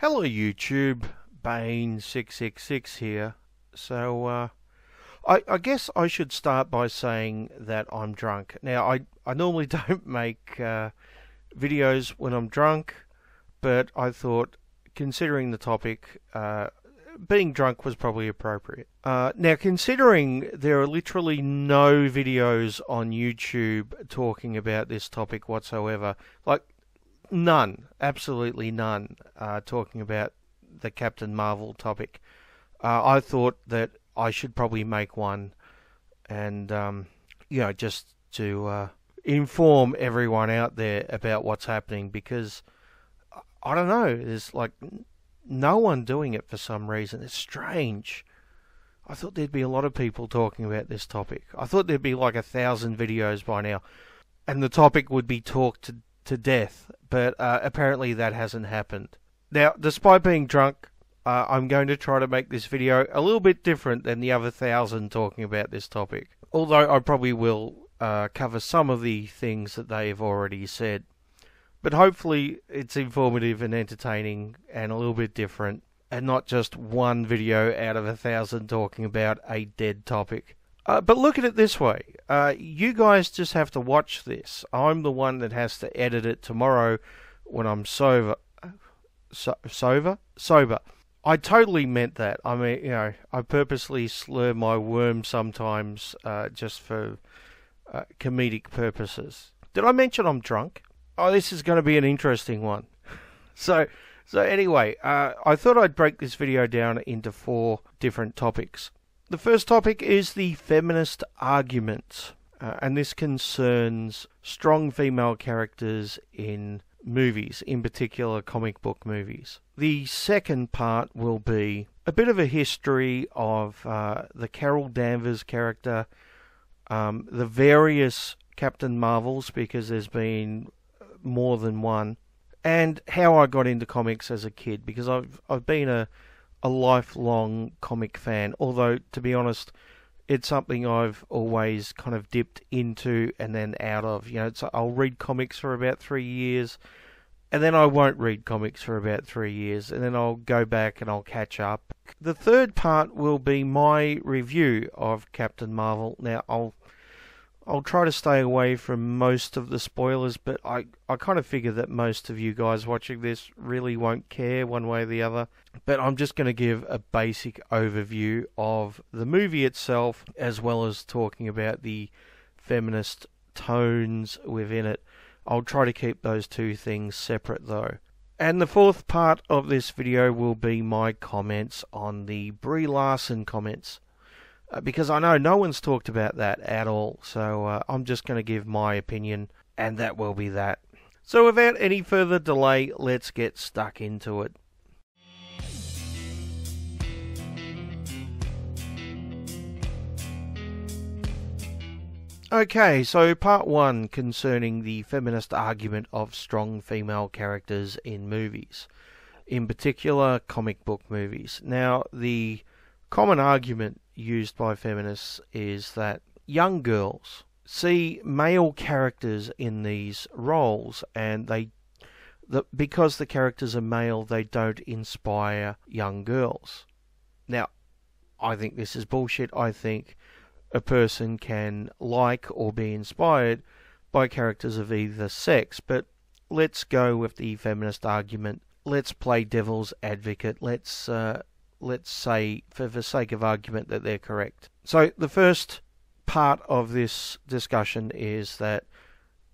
Hello YouTube, Bane666 here. So, I guess I should start by saying that I'm drunk. Now, I normally don't make videos when I'm drunk, but I thought, considering the topic, being drunk was probably appropriate. Now, considering there are literally no videos on YouTube talking about this topic whatsoever, like, none, absolutely none, talking about the Captain Marvel topic. I thought that I should probably make one and, just to inform everyone out there about what's happening, because, I don't know, there's like no one doing it for some reason. It's strange. I thought there'd be a lot of people talking about this topic. I thought there'd be like 1,000 videos by now, and the topic would be talked to death, but apparently that hasn't happened. Now, despite being drunk, I'm going to try to make this video a little bit different than the other 1,000 talking about this topic. Although I probably will cover some of the things that they've already said. But hopefully it's informative and entertaining and a little bit different, and not just one video out of 1,000 talking about a dead topic. But look at it this way. You guys just have to watch this. I'm the one that has to edit it tomorrow when I'm sober. Sober. I totally meant that. I mean, I purposely slur my worm sometimes just for comedic purposes. Did I mention I'm drunk? Oh, this is going to be an interesting one. So anyway, I thought I'd break this video down into 4 different topics. The first topic is the feminist argument, and this concerns strong female characters in movies, in particular comic book movies. The second part will be a bit of a history of the Carol Danvers character, the various Captain Marvels, because there's been more than one, and how I got into comics as a kid, because I've been a lifelong comic fan, although, to be honest, it's something I've always kind of dipped into and then out of. I'll read comics for about 3 years, and then I won't read comics for about 3 years, and then I'll go back and I'll catch up. The third part will be my review of Captain Marvel. Now, I'll try to stay away from most of the spoilers, but I kind of figure that most of you guys watching this really won't care one way or the other. But I'm just going to give a basic overview of the movie itself, as well as talking about the feminist tones within it. I'll try to keep those 2 things separate though. And the fourth part of this video will be my comments on the Brie Larson comments. Because I know no one's talked about that at all, so I'm just going to give my opinion, and that will be that. So without any further delay, let's get stuck into it. Okay, so part 1 concerning the feminist argument of strong female characters in movies, in particular comic book movies. Now, the common argument used by feminists is that young girls see male characters in these roles, and because the characters are male, they don't inspire young girls. Now, I think this is bullshit. I think a person can like or be inspired by characters of either sex, but let's go with the feminist argument. Let's play devil's advocate. Let's say, for the sake of argument, that they're correct. So the first part of this discussion is that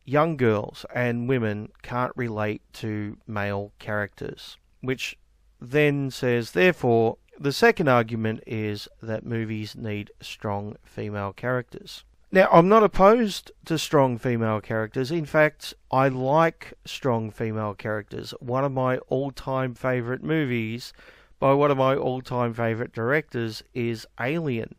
young girls and women can't relate to male characters, which then says, therefore, the second argument is that movies need strong female characters. Now, I'm not opposed to strong female characters. In fact, I like strong female characters. One of my all-time favourite movies by one of my all-time favourite directors is Alien.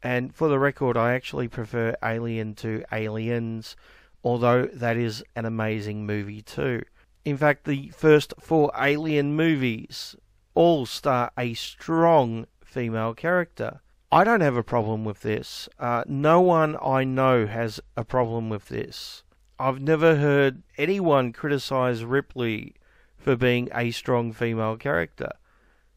And for the record, I actually prefer Alien to Aliens, although that is an amazing movie too. In fact, the first 4 Alien movies all star a strong female character. I don't have a problem with this. No one I know has a problem with this. I've never heard anyone criticise Ripley for being a strong female character.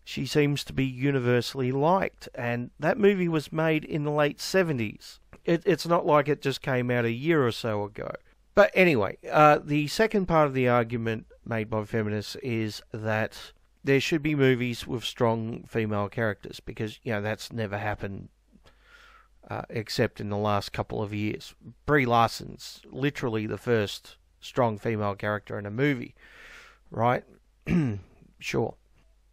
She seems to be universally liked, and that movie was made in the late 70s. It's not like it just came out a year or so ago. But anyway, the second part of the argument made by feminists is that there should be movies with strong female characters, because, that's never happened except in the last couple of years. Brie Larson's literally the first strong female character in a movie, right? Sure.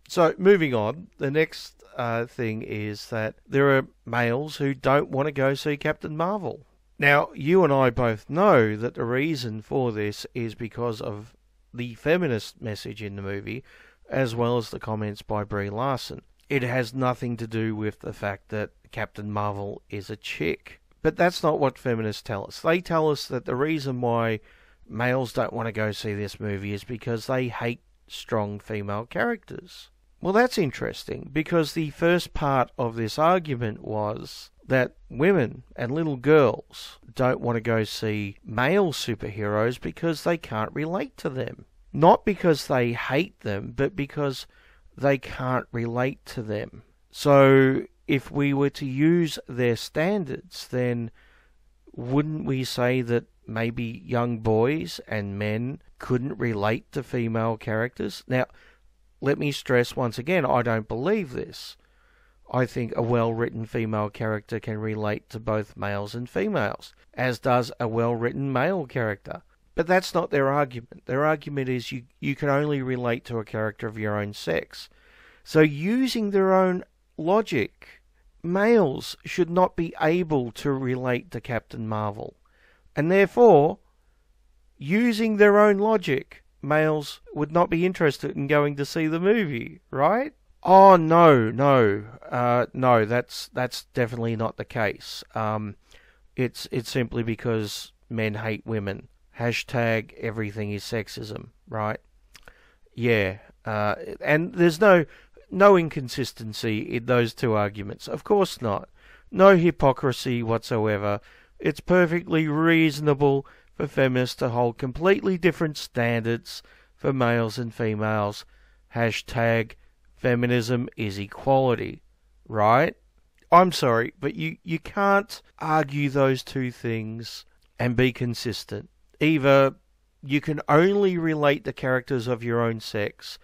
So, moving on, the next thing is that there are males who don't want to go see Captain Marvel. Now, you and I both know that the reason for this is because of the feminist message in the movie, as well as the comments by Brie Larson. It has nothing to do with the fact that Captain Marvel is a chick. But that's not what feminists tell us. They tell us that the reason why males don't want to go see this movie is because they hate strong female characters. Well, that's interesting, because the first part of this argument was that women and little girls don't want to go see male superheroes because they can't relate to them. Not because they hate them, but because they can't relate to them. So, if we were to use their standards, then wouldn't we say that maybe young boys and men couldn't relate to female characters? Now, let me stress once again, I don't believe this. I think a well-written female character can relate to both males and females, as does a well-written male character. But that's not their argument. Their argument is you can only relate to a character of your own sex. So using their own logic, males should not be able to relate to Captain Marvel. And therefore, using their own logic, males would not be interested in going to see the movie, right? Oh, no, that's definitely not the case. It's simply because men hate women. Hashtag everything is sexism, right? Yeah, and there's no inconsistency in those two arguments. Of course not. No hypocrisy whatsoever. It's perfectly reasonable for feminists to hold completely different standards for males and females. Hashtag feminism is equality, right? I'm sorry, but you can't argue those two things and be consistent. Either you can only relate to characters of your own sex,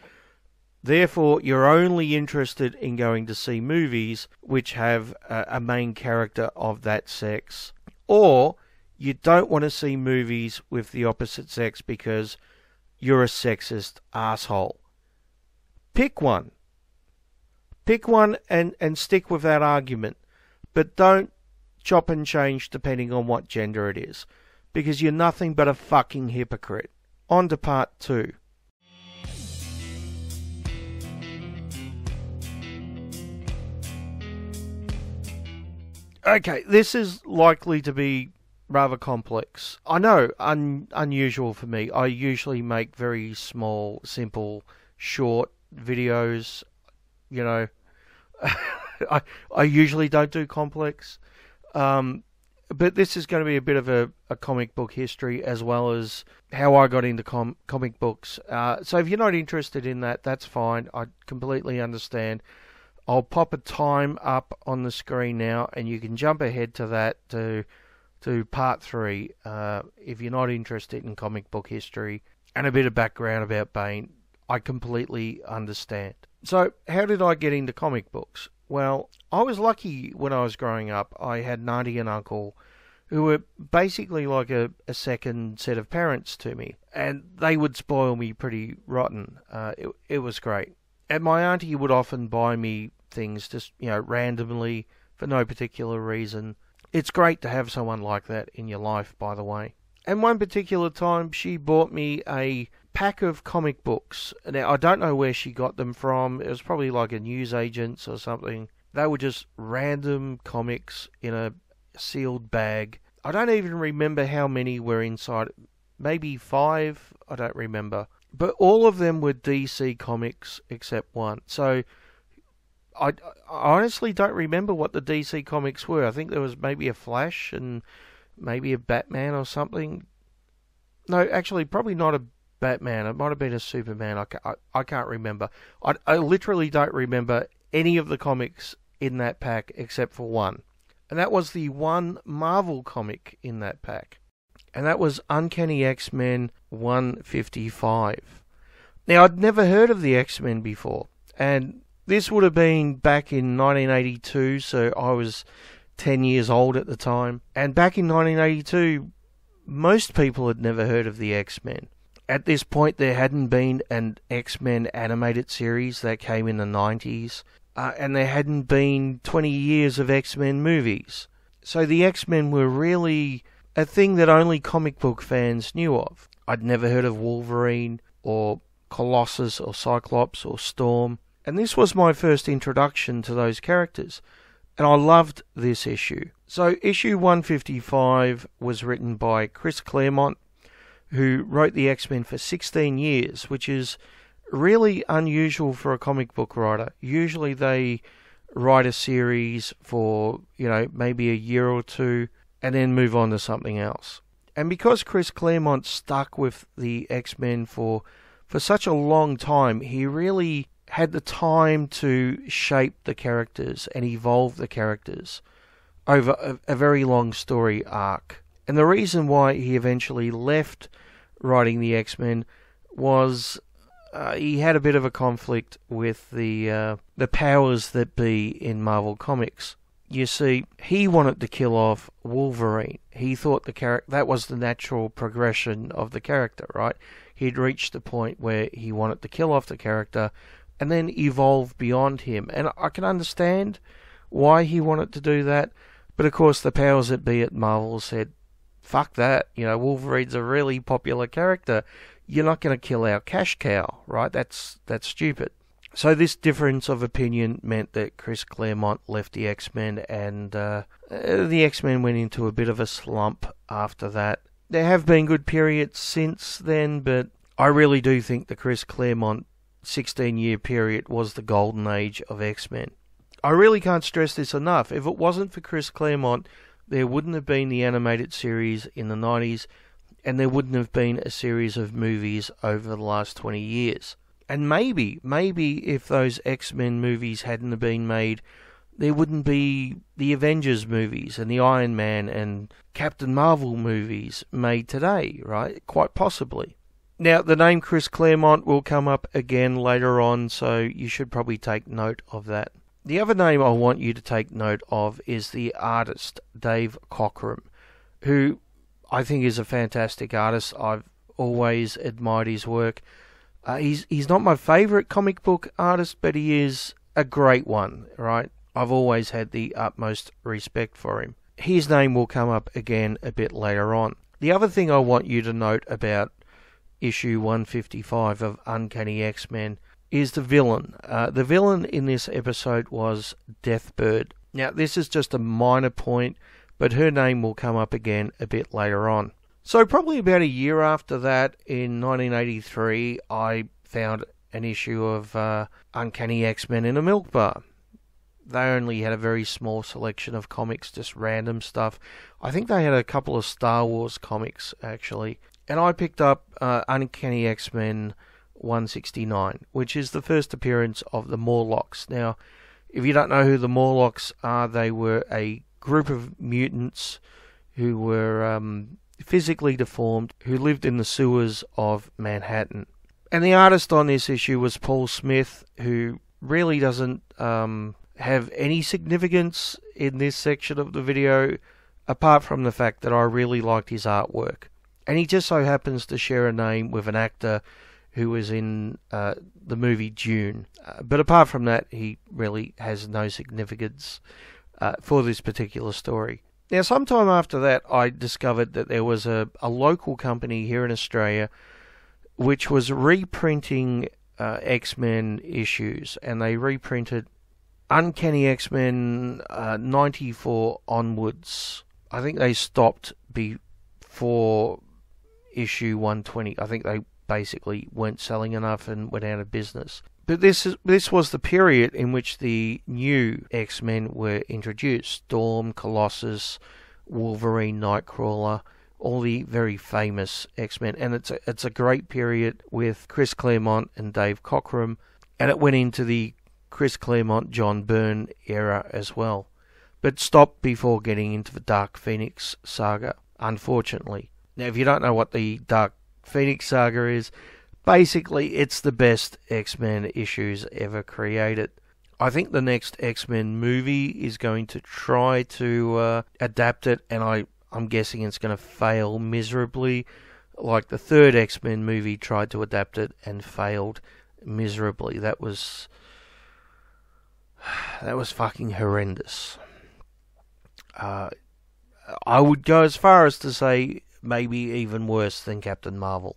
therefore you're only interested in going to see movies which have a main character of that sex, or you don't want to see movies with the opposite sex because you're a sexist asshole. Pick one. Pick one and stick with that argument. But don't chop and change depending on what gender it is, because you're nothing but a fucking hypocrite. On to part 2. Okay, this is likely to be rather complex. I know, unusual for me. I usually make very small, simple, short videos. I usually don't do complex. But this is going to be a bit of a comic book history, as well as how I got into comic books. So if you're not interested in that, that's fine. I completely understand. I'll pop a time up on the screen now, and you can jump ahead to that to part 3 if you're not interested in comic book history and a bit of background about Bane. I completely understand. So how did I get into comic books? Well, I was lucky when I was growing up. I had an auntie and uncle who were basically like a second set of parents to me, and they would spoil me pretty rotten. It was great. And my auntie would often buy me things just, randomly for no particular reason. It's great to have someone like that in your life, by the way. And one particular time, she bought me a pack of comic books. Now, I don't know where she got them from. It was probably like a newsagent's or something. They were just random comics in a sealed bag. I don't even remember how many were inside. Maybe 5? I don't remember. But all of them were DC comics except one. So I honestly don't remember what the DC comics were. I think there was maybe a Flash and maybe a Batman or something. No, actually, probably not a Batman. It might have been a Superman. I can't remember. I literally don't remember any of the comics in that pack except for one. And that was the one Marvel comic in that pack. And that was Uncanny X-Men 155. Now, I'd never heard of the X-Men before. And this would have been back in 1982, so I was 10 years old at the time. And back in 1982, most people had never heard of the X-Men. At this point, there hadn't been an X-Men animated series that came in the 90s. And there hadn't been 20 years of X-Men movies. So the X-Men were really a thing that only comic book fans knew of. I'd never heard of Wolverine or Colossus or Cyclops or Storm. And this was my first introduction to those characters. And I loved this issue. So issue 155 was written by Chris Claremont, who wrote the X-Men for 16 years, which is really unusual for a comic book writer. Usually they write a series for, maybe a year or two and then move on to something else. And because Chris Claremont stuck with the X-Men for such a long time, he really had the time to shape the characters and evolve the characters over a very long story arc. And the reason why he eventually left writing the X-Men was he had a bit of a conflict with the powers that be in Marvel Comics. You see, he wanted to kill off Wolverine. He thought that was the natural progression of the character, right? He'd reached the point where he wanted to kill off the character and then evolve beyond him. And I can understand why he wanted to do that, but of course the powers that be at Marvel said, fuck that, Wolverine's a really popular character. You're not going to kill our cash cow, right? That's stupid. So this difference of opinion meant that Chris Claremont left the X-Men, and the X-Men went into a bit of a slump after that. There have been good periods since then, but I really do think the Chris Claremont 16-year period was the golden age of X-Men. I really can't stress this enough. If it wasn't for Chris Claremont, there wouldn't have been the animated series in the 90s, and there wouldn't have been a series of movies over the last 20 years. And maybe if those X-Men movies hadn't been made, there wouldn't be the Avengers movies and the Iron Man and Captain Marvel movies made today, right? Quite possibly. Now, the name Chris Claremont will come up again later on, so you should probably take note of that. The other name I want you to take note of is the artist, Dave Cockrum, who I think is a fantastic artist. I've always admired his work. He's not my favourite comic book artist, but he is a great one, right? I've always had the utmost respect for him. His name will come up again a bit later on. The other thing I want you to note about issue 155 of Uncanny X-Men is the villain. The villain in this episode was Deathbird. Now, this is just a minor point, but her name will come up again a bit later on. So probably about a year after that, in 1983, I found an issue of Uncanny X-Men in a milk bar. They only had a very small selection of comics, just random stuff. I think they had a couple of Star Wars comics, actually. And I picked up Uncanny X-Men 169, which is the first appearance of the Morlocks. Now, if you don't know who the Morlocks are, they were a group of mutants who were physically deformed, who lived in the sewers of Manhattan. And the artist on this issue was Paul Smith, who really doesn't have any significance in this section of the video, apart from the fact that I really liked his artwork. And he just so happens to share a name with an actor who was in the movie Dune. But apart from that, he really has no significance for this particular story. Now, sometime after that, I discovered that there was a local company here in Australia which was reprinting X-Men issues, and they reprinted Uncanny X-Men 94 onwards. I think they stopped before issue 120. I think they basically weren't selling enough and went out of business. But this was the period in which the new X-Men were introduced. Storm, Colossus, Wolverine, Nightcrawler, all the very famous X-Men, and it's a great period with Chris Claremont and Dave Cockrum, and it went into the Chris Claremont, John Byrne era as well, but stopped before getting into the Dark Phoenix saga, unfortunately. Now, if you don't know what the Dark Phoenix saga is, basically it's the best X-Men issues ever created. I think the next X-Men movie is going to try to adapt it, and I'm guessing it's going to fail miserably, like the third X-Men movie tried to adapt it and failed miserably. That was fucking horrendous. I would go as far as to say maybe even worse than Captain Marvel.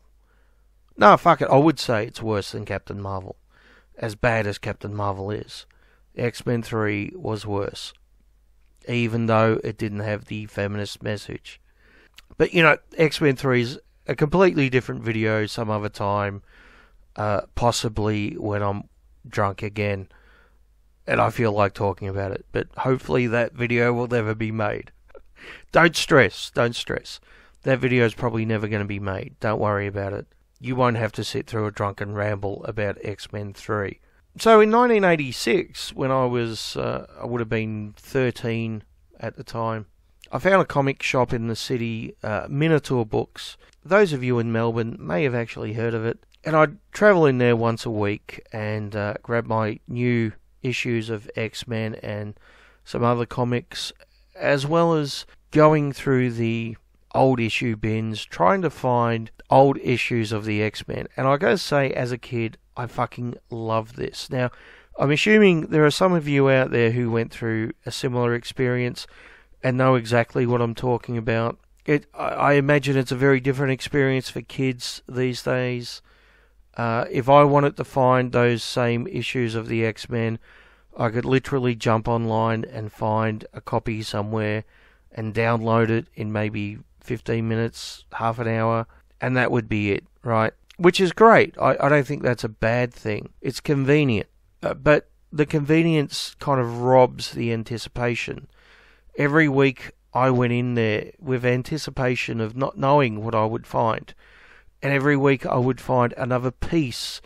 No, fuck it, I would say it's worse than Captain Marvel. As bad as Captain Marvel is, X-Men 3 was worse, even though it didn't have the feminist message. But, you know, X-Men 3 is a completely different video some other time, possibly when I'm drunk again, and I feel like talking about it. But hopefully that video will never be made. Don't stress. That video is probably never going to be made. Don't worry about it. You won't have to sit through a drunken ramble about X-Men 3. So in 1986, when I would have been 13 at the time, I found a comic shop in the city, Minotaur Books. Those of you in Melbourne may have actually heard of it. And I'd travel in there once a week and grab my new issues of X-Men and some other comics, as well as going through the old issue bins, trying to find old issues of the X-Men. And I gotta say, as a kid, I fucking love this. Now, I'm assuming there are some of you out there who went through a similar experience and know exactly what I'm talking about. I imagine it's a very different experience for kids these days. If I wanted to find those same issues of the X-Men, I could literally jump online and find a copy somewhere and download it in maybe 15 minutes, half an hour, and that would be it, right? Which is great. I don't think that's a bad thing. It's convenient. But the convenience kind of robs the anticipation. Every week I went in there with anticipation of not knowing what I would find. And every week I would find another piece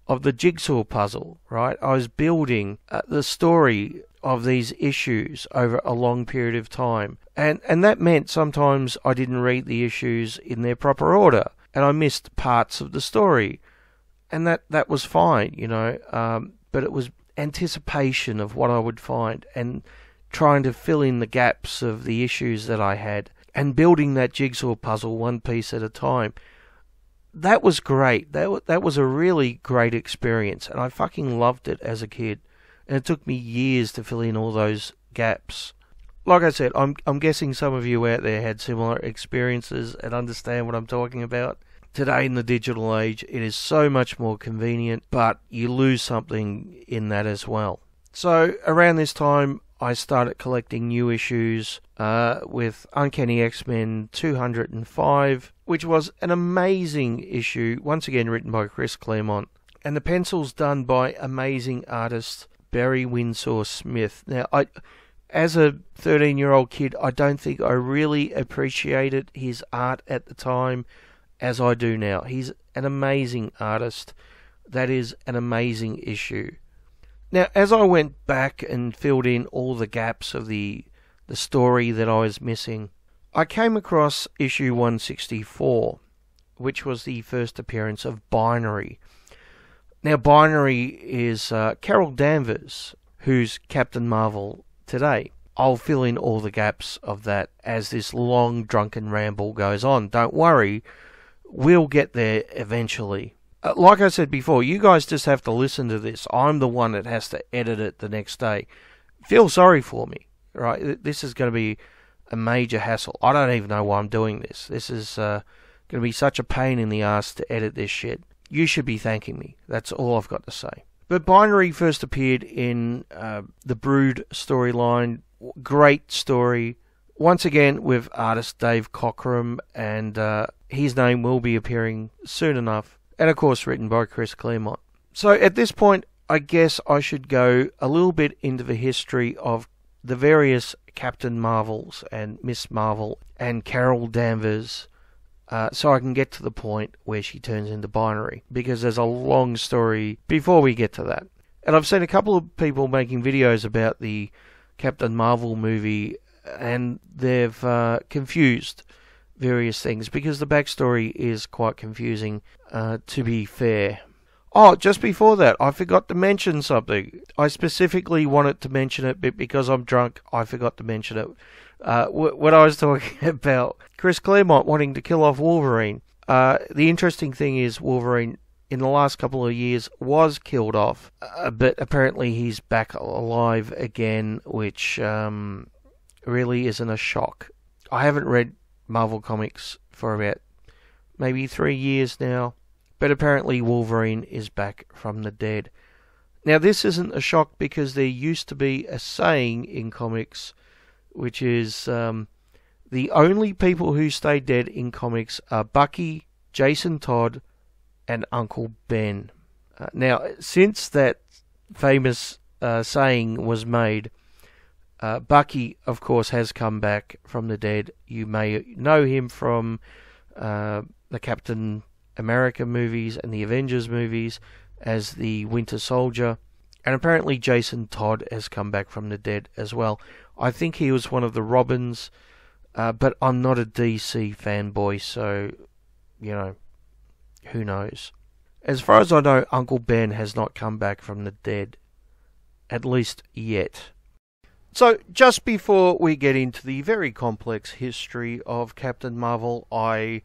of the jigsaw puzzle, right? I was building the story of these issues over a long period of time. And that meant sometimes I didn't read the issues in their proper order, and I missed parts of the story. And that was fine, you know, but it was anticipation of what I would find and trying to fill in the gaps of the issues that I had and building that jigsaw puzzle one piece at a time. That was great. That was a really great experience, and I fucking loved it as a kid. And it took me years to fill in all those gaps. Like I said, I'm guessing some of you out there had similar experiences and understand what I'm talking about. Today in the digital age, it is so much more convenient, but you lose something in that as well. So around this time, I started collecting new issues with Uncanny X-Men 205, which was an amazing issue, once again written by Chris Claremont, and the pencils done by amazing artist Barry Windsor Smith. Now, as a 13-year-old kid, I don't think I really appreciated his art at the time as I do now. He's an amazing artist. That is an amazing issue. Now, as I went back and filled in all the gaps of the story that I was missing, I came across issue 164, which was the first appearance of Binary. Now, Binary is Carol Danvers, who's Captain Marvel today. I'll fill in all the gaps of that as this long drunken ramble goes on. Don't worry, we'll get there eventually. Like I said before, you guys just have to listen to this. I'm the one that has to edit it the next day. Feel sorry for me, right? This is going to be a major hassle. I don't even know why I'm doing this. This is going to be such a pain in the ass to edit this shit. You should be thanking me. That's all I've got to say. But Binary first appeared in the Brood storyline. Great story. Once again with artist Dave Cockrum, and his name will be appearing soon enough. And of course written by Chris Claremont. So at this point, I guess I should go a little bit into the history of the various Captain Marvels and Miss Marvel and Carol Danvers, so I can get to the point where she turns into binary, because there's a long story before we get to that. And I've seen a couple of people making videos about the Captain Marvel movie, and they've confused various things, because the backstory is quite confusing, to be fair. Oh, just before that, I forgot to mention something. I specifically wanted to mention it, but because I'm drunk, I forgot to mention it. When I was talking about Chris Claremont wanting to kill off Wolverine, the interesting thing is Wolverine, in the last couple of years, was killed off, but apparently he's back alive again, which really isn't a shock. I haven't read Marvel Comics for about maybe 3 years now, but apparently Wolverine is back from the dead. Now, this isn't a shock, because there used to be a saying in comics, which is the only people who stay dead in comics are Bucky, Jason Todd, and Uncle Ben. Now, since that famous saying was made, Bucky, of course, has come back from the dead. You may know him from the Captain America movies and the Avengers movies as the Winter Soldier. And apparently Jason Todd has come back from the dead as well. I think he was one of the Robins, but I'm not a DC fanboy, so, who knows. As far as I know, Uncle Ben has not come back from the dead, at least yet. So, just before we get into the very complex history of Captain Marvel, I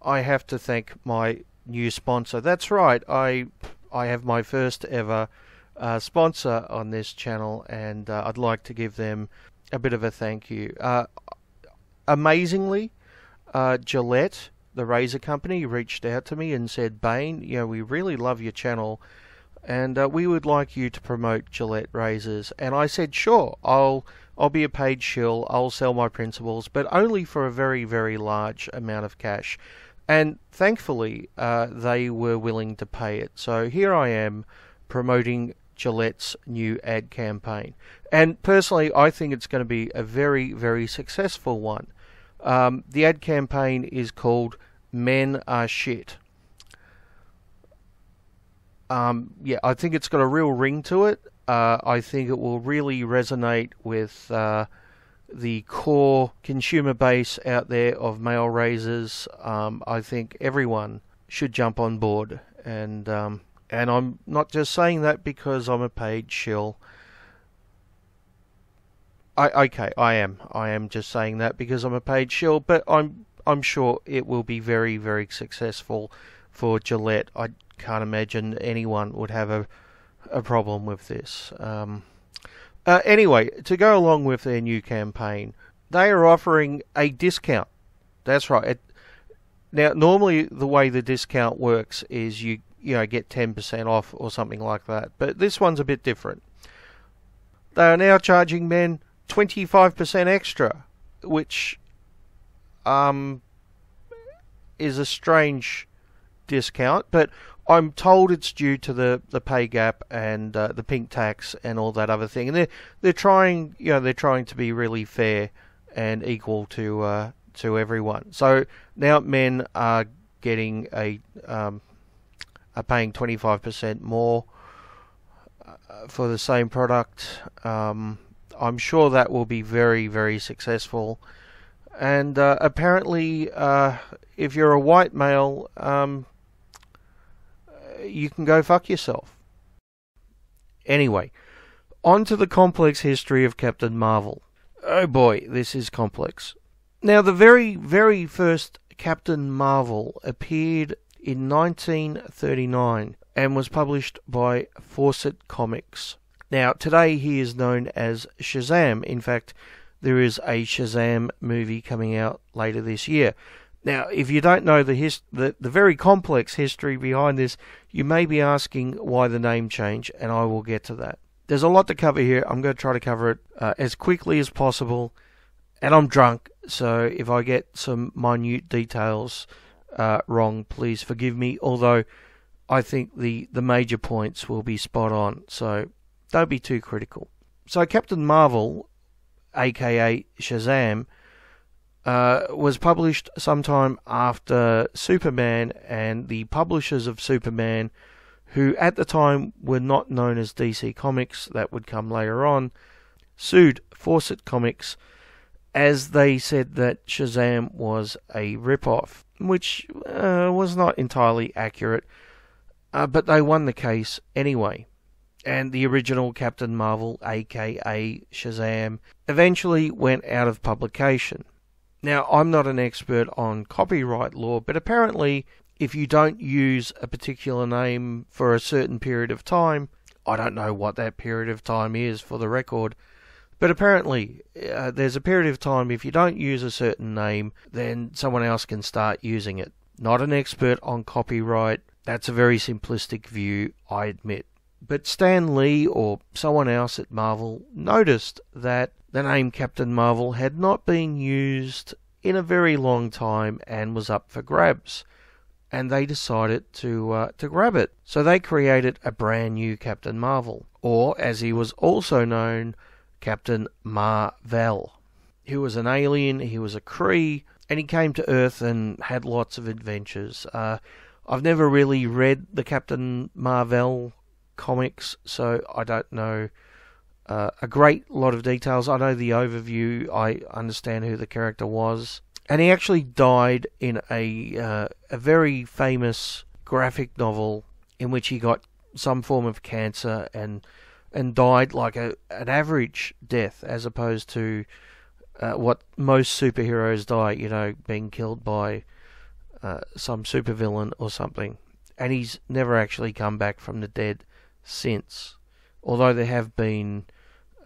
have to thank my new sponsor. That's right, I have my first ever sponsor on this channel, and I'd like to give them a bit of a thank you. Amazingly, Gillette, the razor company, reached out to me and said, Bane, we really love your channel, and we would like you to promote Gillette razors. And I said, sure, I'll be a paid shill, I'll sell my principles, but only for a very, very large amount of cash. And thankfully, they were willing to pay it. So here I am promoting Gillette's new ad campaign. And personally, I think it's going to be a very, very successful one. The ad campaign is called Men Are Shit. I think it's got a real ring to it. I think it will really resonate with the core consumer base out there of male razors. I think everyone should jump on board, and I'm not just saying that because I'm a paid shill. I am just saying that because I'm a paid shill, but I'm sure it will be very, very successful for Gillette. I can't imagine anyone would have a problem with this. Anyway, to go along with their new campaign, they are offering a discount. That's right. Now, normally the way the discount works is you get 10% off or something like that, but this one's a bit different. They are now charging men 25% extra, which is a strange discount, but I'm told it's due to the pay gap and the pink tax and all that other thing, and they're trying to be really fair and equal to everyone. So now men are getting are paying 25% more for the same product. I'm sure that will be very, very successful. And apparently, if you're a white male, you can go fuck yourself. Anyway, on to the complex history of Captain Marvel. Oh boy, this is complex. Now, the very, very first Captain Marvel appeared in 1939 and was published by Fawcett Comics. Now, today he is known as Shazam. In fact, there is a Shazam movie coming out later this year. Now, if you don't know the very complex history behind this, you may be asking why the name change, and I will get to that. There's a lot to cover here. I'm going to try to cover it as quickly as possible, and I'm drunk, so if I get some minute details wrong, please forgive me, although I think the major points will be spot on, so don't be too critical. So Captain Marvel aka Shazam, was published sometime after Superman, and the publishers of Superman, who at the time were not known as DC Comics, that would come later on, sued Fawcett Comics as they said that Shazam was a rip-off, which was not entirely accurate, but they won the case anyway. And the original Captain Marvel, aka Shazam, eventually went out of publication. Now, I'm not an expert on copyright law, but apparently if you don't use a particular name for a certain period of time, I don't know what that period of time is for the record, but apparently there's a period of time if you don't use a certain name, then someone else can start using it. Not an expert on copyright. That's a very simplistic view, I admit. But Stan Lee or someone else at Marvel noticed that the name Captain Marvel had not been used in a very long time and was up for grabs. And they decided to grab it. So they created a brand new Captain Marvel, or as he was also known, Captain Mar-Vell. He was an alien, he was a Kree, and he came to Earth and had lots of adventures. I've never really read the Captain Mar-Vell comics, so I don't know a great lot of details. I know the overview, I understand who the character was. And he actually died in a very famous graphic novel in which he got some form of cancer and died like an average death, as opposed to what most superheroes die, being killed by some supervillain or something. And he's never actually come back from the dead since, although there have been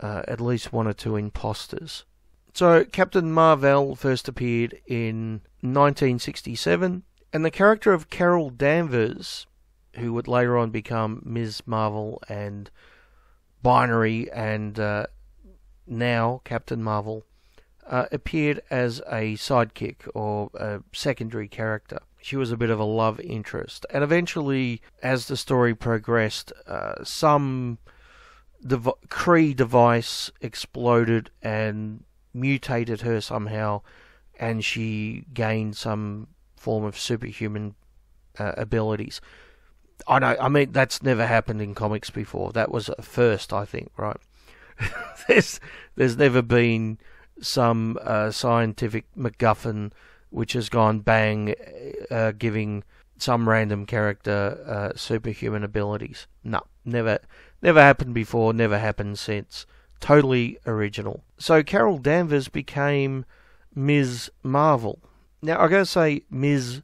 at least one or two imposters. So Captain Mar-Vell first appeared in 1967, and the character of Carol Danvers, who would later on become Ms. Marvel and Binary and now Captain Marvel, appeared as a sidekick or a secondary character. She was a bit of a love interest, and eventually, as the story progressed, some Kree device exploded and mutated her somehow, and she gained some form of superhuman abilities. I mean, that's never happened in comics before. That was a first, I think, right? There's never been some scientific MacGuffin which has gone bang, giving some random character superhuman abilities. No, never happened before, never happened since. Totally original. So Carol Danvers became Ms. Marvel. Now, I gotta say, Ms.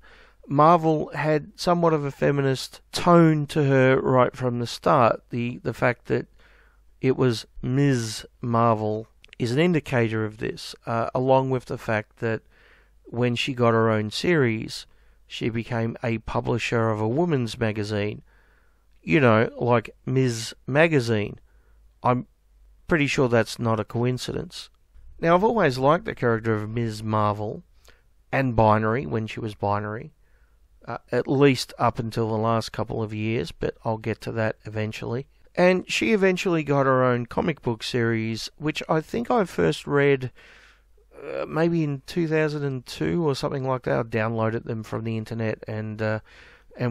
Marvel had somewhat of a feminist tone to her right from the start. The fact that it was Ms. Marvel is an indicator of this, along with the fact that when she got her own series, she became a publisher of a woman's magazine. Like Ms. Magazine. I'm pretty sure that's not a coincidence. Now, I've always liked the character of Ms. Marvel and Binary when she was Binary, at least up until the last couple of years, but I'll get to that eventually. And she eventually got her own comic book series, which I think I first read maybe in 2002 or something like that. I downloaded them from the internet and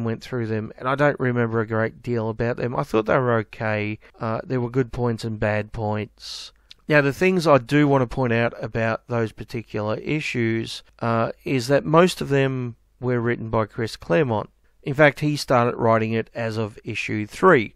went through them, and I don't remember a great deal about them. I thought they were okay. There were good points and bad points. Now, the things I do want to point out about those particular issues is that most of them were written by Chris Claremont. In fact, he started writing it as of issue 3.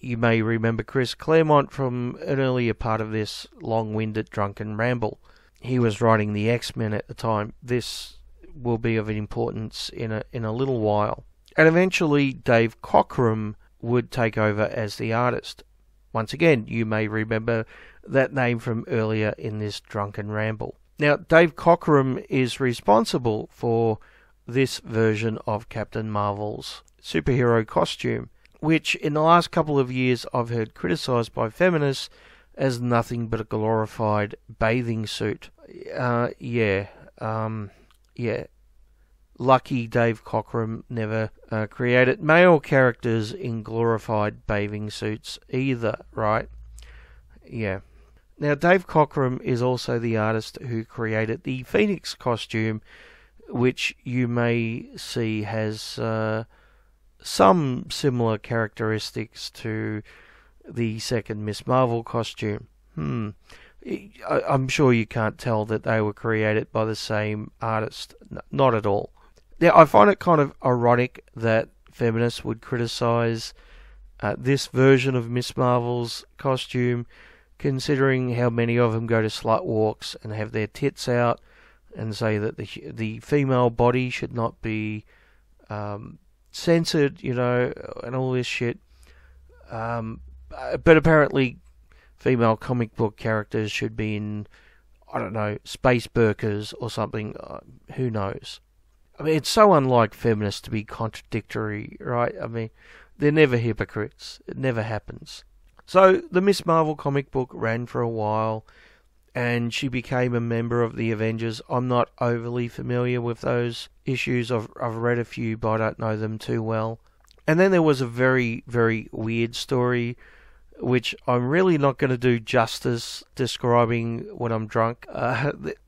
You may remember Chris Claremont from an earlier part of this long-winded drunken ramble. He was writing the X-Men at the time. This will be of importance in a little while. And eventually Dave Cockrum would take over as the artist. Once again, you may remember that name from earlier in this drunken ramble. Now, Dave Cockrum is responsible for this version of Captain Marvel's superhero costume, which in the last couple of years I've heard criticised by feminists as nothing but a glorified bathing suit. Yeah. Lucky Dave Cockrum never created male characters in glorified bathing suits either, right? Yeah. Now, Dave Cockrum is also the artist who created the Phoenix costume, which you may see has some similar characteristics to the second Miss Marvel costume. I'm sure you can't tell that they were created by the same artist. Not at all. Now, I find it kind of ironic that feminists would criticize this version of Miss Marvel's costume, considering how many of them go to slut walks and have their tits out, and say that the female body should not be censored, and all this shit. But apparently, female comic book characters should be in, I don't know, space burkas or something. Who knows? I mean, it's so unlike feminists to be contradictory, right? I mean, they're never hypocrites. It never happens. So, the Miss Marvel comic book ran for a while, and she became a member of the Avengers. I'm not overly familiar with those issues. I've read a few, but I don't know them too well. And then there was a very, very weird story, which I'm really not going to do justice describing when I'm drunk.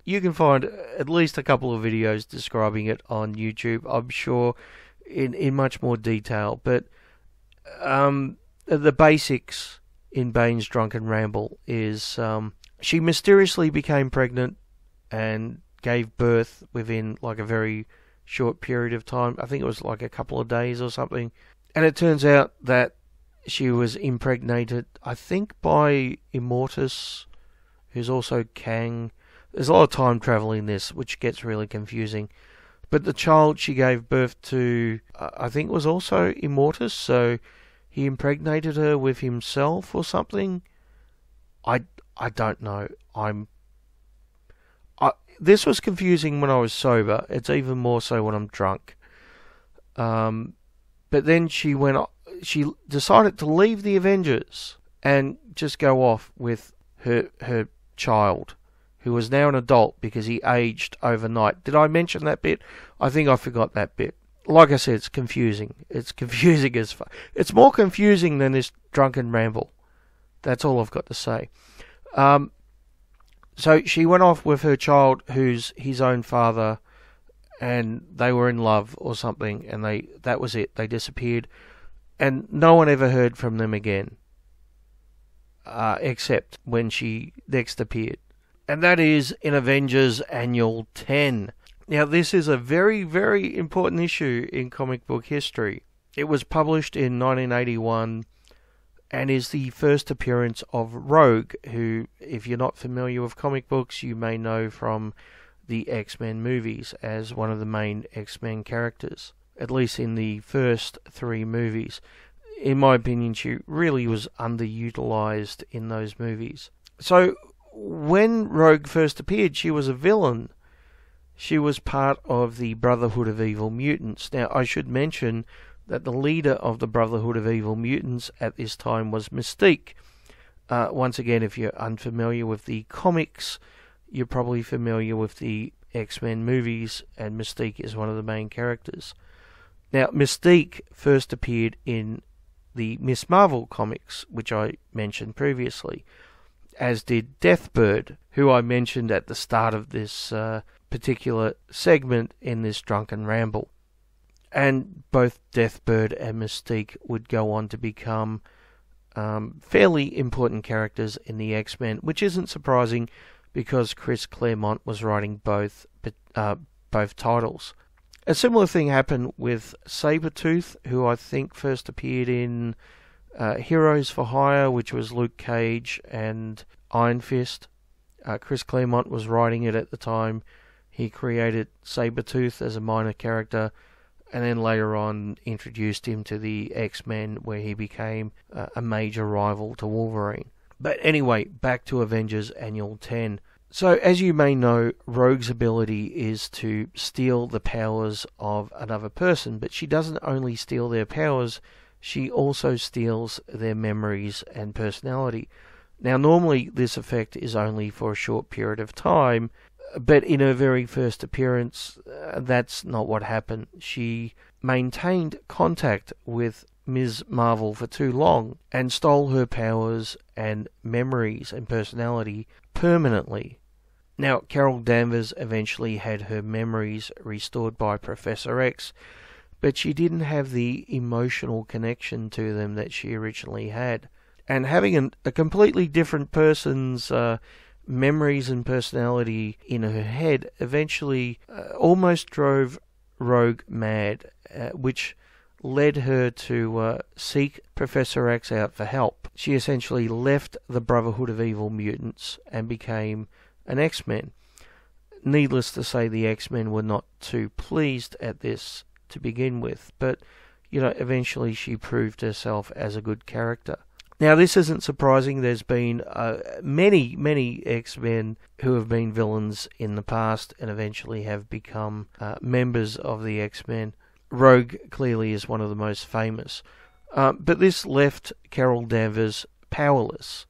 You can find at least a couple of videos describing it on YouTube, I'm sure, in much more detail. But the basics in Bane's drunken ramble is she mysteriously became pregnant and gave birth within like a very short period of time. I think it was like a couple of days or something. And it turns out that she was impregnated, I think, by Immortus, who's also Kang. There's a lot of time travel in this, which gets really confusing. But the child she gave birth to, I think, was also Immortus, so he impregnated her with himself or something. I don't know. This was confusing when I was sober. It's even more so when I'm drunk. But then she decided to leave the Avengers and just go off with her child, who was now an adult because he aged overnight. Did I mention that bit? I think I forgot that bit. Like I said, it's confusing. It's confusing as fuck. It's more confusing than this drunken ramble. That's all I've got to say. So she went off with her child, who's his own father, and they were in love or something, and that was it. They disappeared, and no one ever heard from them again, except when she next appeared. And that is in Avengers Annual 10. Now, this is a very, very important issue in comic book history. It was published in 1981 and is the first appearance of Rogue, who, if you're not familiar with comic books, you may know from the X-Men movies as one of the main X-Men characters, at least in the first 3 movies. In my opinion, she really was underutilized in those movies. So, when Rogue first appeared, she was a villain. She was part of the Brotherhood of Evil Mutants. Now, I should mention that the leader of the Brotherhood of Evil Mutants at this time was Mystique. Once again, if you're unfamiliar with the comics, you're probably familiar with the X-Men movies, and Mystique is one of the main characters. Now, Mystique first appeared in the Miss Marvel comics, which I mentioned previously, as did Deathbird, who I mentioned at the start of this particular segment in this drunken ramble. And both Deathbird and Mystique would go on to become fairly important characters in the X-Men, which isn't surprising because Chris Claremont was writing both titles. A similar thing happened with Sabretooth, who I think first appeared in Heroes for Hire, which was Luke Cage and Iron Fist. Chris Claremont was writing it at the time. He created Sabretooth as a minor character, and then later on introduced him to the X-Men, where he became a major rival to Wolverine. But anyway, back to Avengers Annual 10. So, as you may know, Rogue's ability is to steal the powers of another person, but she doesn't only steal their powers, she also steals their memories and personality. Now, normally this effect is only for a short period of time, but in her very first appearance, that's not what happened. She maintained contact with Ms. Marvel for too long and stole her powers and memories and personality permanently. Now, Carol Danvers eventually had her memories restored by Professor X, but she didn't have the emotional connection to them that she originally had. And having a completely different person's memories and personality in her head eventually almost drove Rogue mad, which led her to seek Professor X out for help. She essentially left the Brotherhood of Evil Mutants and became an X-Men. Needless to say, the X-Men were not too pleased at this to begin with, but eventually she proved herself as a good character. Now, this isn't surprising. There's been many X-Men who have been villains in the past and eventually have become members of the X-Men. Rogue clearly is one of the most famous. But this left Carol Danvers powerless.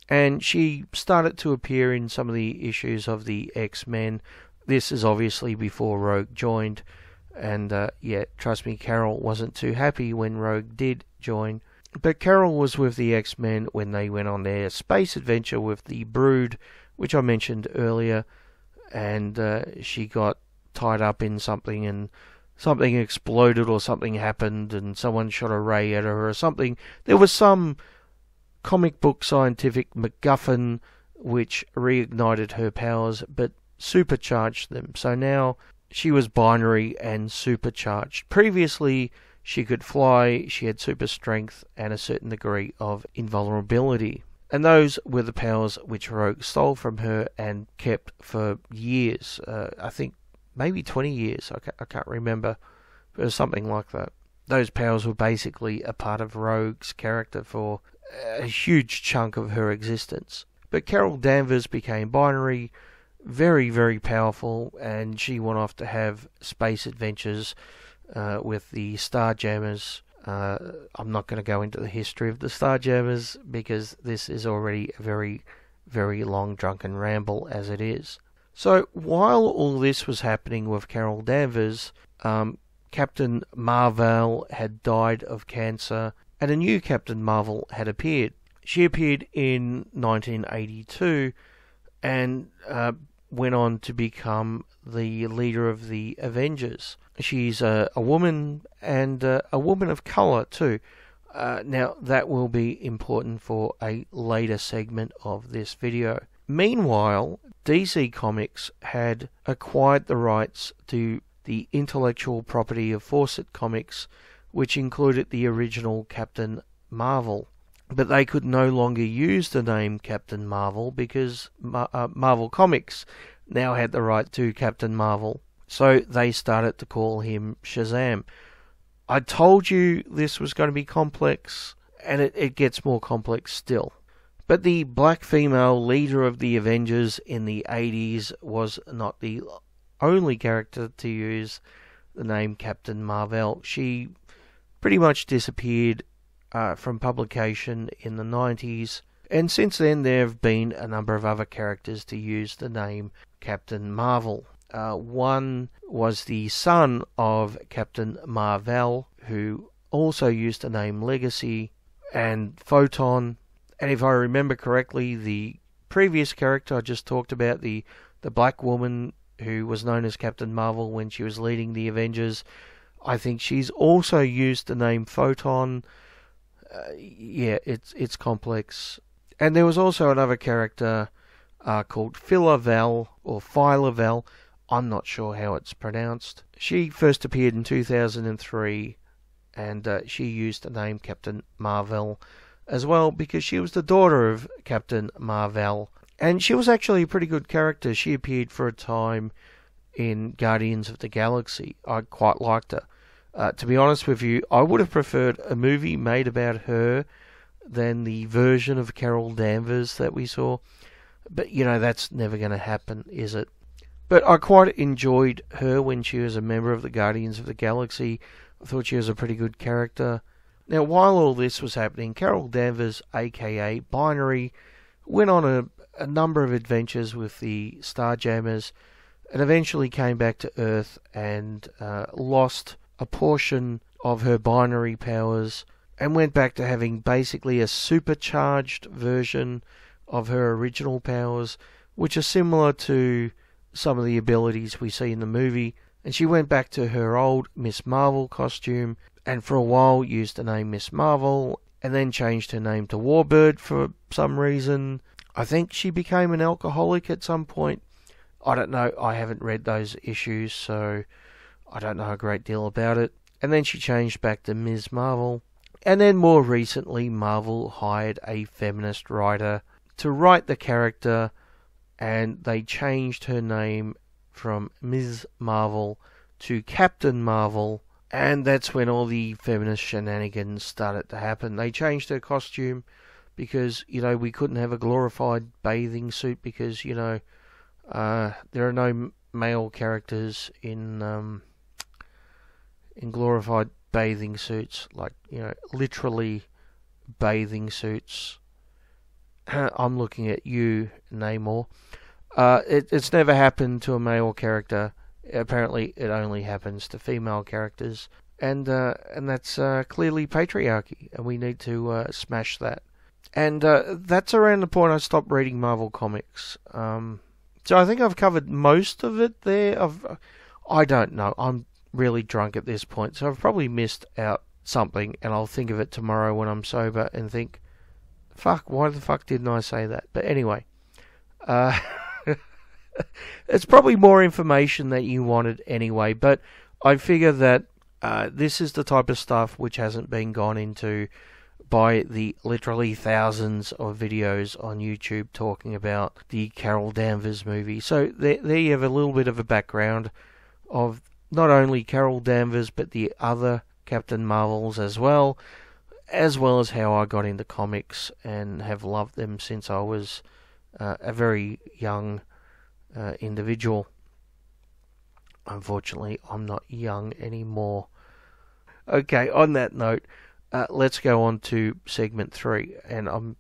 And she started to appear in some of the issues of the X-Men. This is obviously before Rogue joined. And trust me, Carol wasn't too happy when Rogue did join. But Carol was with the X-Men when they went on their space adventure with the Brood, which I mentioned earlier. And she got tied up in something, and something exploded or something happened, and someone shot a ray at her or something. There was some comic book scientific MacGuffin which reignited her powers but supercharged them. So now she was binary and supercharged. Previously, she could fly, she had super strength and a certain degree of invulnerability. And those were the powers which Rogue stole from her and kept for years. I think maybe 20 years, I can't remember. It was something like that. Those powers were basically a part of Rogue's character for a huge chunk of her existence. But Carol Danvers became binary, very, very powerful, and she went off to have space adventures with the Starjammers. I'm not going to go into the history of the Starjammers because this is already a very, very long drunken ramble as it is. So while all this was happening with Carol Danvers, Captain Marvel had died of cancer and a new Captain Marvel had appeared. She appeared in 1982 and went on to become the leader of the Avengers. She's a woman and a woman of colour too. Now that will be important for a later segment of this video. Meanwhile, DC Comics had acquired the rights to the intellectual property of Fawcett Comics, which included the original Captain Marvel. But they could no longer use the name Captain Marvel because Marvel Comics now had the right to Captain Marvel. So they started to call him Shazam. I told you this was going to be complex, and it gets more complex still. But the black female leader of the Avengers in the 80s was not the only character to use the name Captain Marvel. She pretty much disappeared from publication in the 90s, and since then there have been a number of other characters to use the name Captain Marvel. One was the son of Captain Marvel, who also used the name Legacy, and Photon. And if I remember correctly, the previous character I just talked about, the black woman who was known as Captain Marvel when she was leading the Avengers, I think she's also used the name Photon. It's complex. And there was also another character called Philavel or Philavel. I'm not sure how it's pronounced. She first appeared in 2003, and she used the name Captain Marvel as well because she was the daughter of Captain Marvel. And she was actually a pretty good character. She appeared for a time in Guardians of the Galaxy. I quite liked her. To be honest with you, I would have preferred a movie made about her than the version of Carol Danvers that we saw. But, that's never going to happen, is it? But I quite enjoyed her when she was a member of the Guardians of the Galaxy. I thought she was a pretty good character. Now, while all this was happening, Carol Danvers, aka Binary, went on a number of adventures with the Starjammers and eventually came back to Earth and lost a portion of her binary powers and went back to having basically a supercharged version of her original powers, which are similar to some of the abilities we see in the movie. And she went back to her old Miss Marvel costume, and for a while used the name Miss Marvel, and then changed her name to Warbird for some reason. I think she became an alcoholic at some point. I don't know, I haven't read those issues, so I don't know a great deal about it. And then she changed back to Ms. Marvel. And then more recently, Marvel hired a feminist writer to write the character, and they changed her name from Ms. Marvel to Captain Marvel, and that's when all the feminist shenanigans started to happen. They changed her costume because, we couldn't have a glorified bathing suit because, there are no male characters in glorified bathing suits, like, literally bathing suits. I'm looking at you, Namor. It's never happened to a male character. Apparently, it only happens to female characters, and that's clearly patriarchy, and we need to smash that. And that's around the point I stopped reading Marvel comics. So I think I've covered most of it there. I don't know. I'm really drunk at this point, so I've probably missed out something, and I'll think of it tomorrow when I'm sober and think, fuck, why the fuck didn't I say that? But anyway, it's probably more information that you wanted anyway, but I figure that this is the type of stuff which hasn't been gone into by the literally thousands of videos on YouTube talking about the Carol Danvers movie. So there you have a little bit of a background of not only Carol Danvers, but the other Captain Marvels as well as how I got into comics and have loved them since I was a very young individual. Unfortunately, I'm not young anymore. Okay, on that note, let's go on to segment 3. And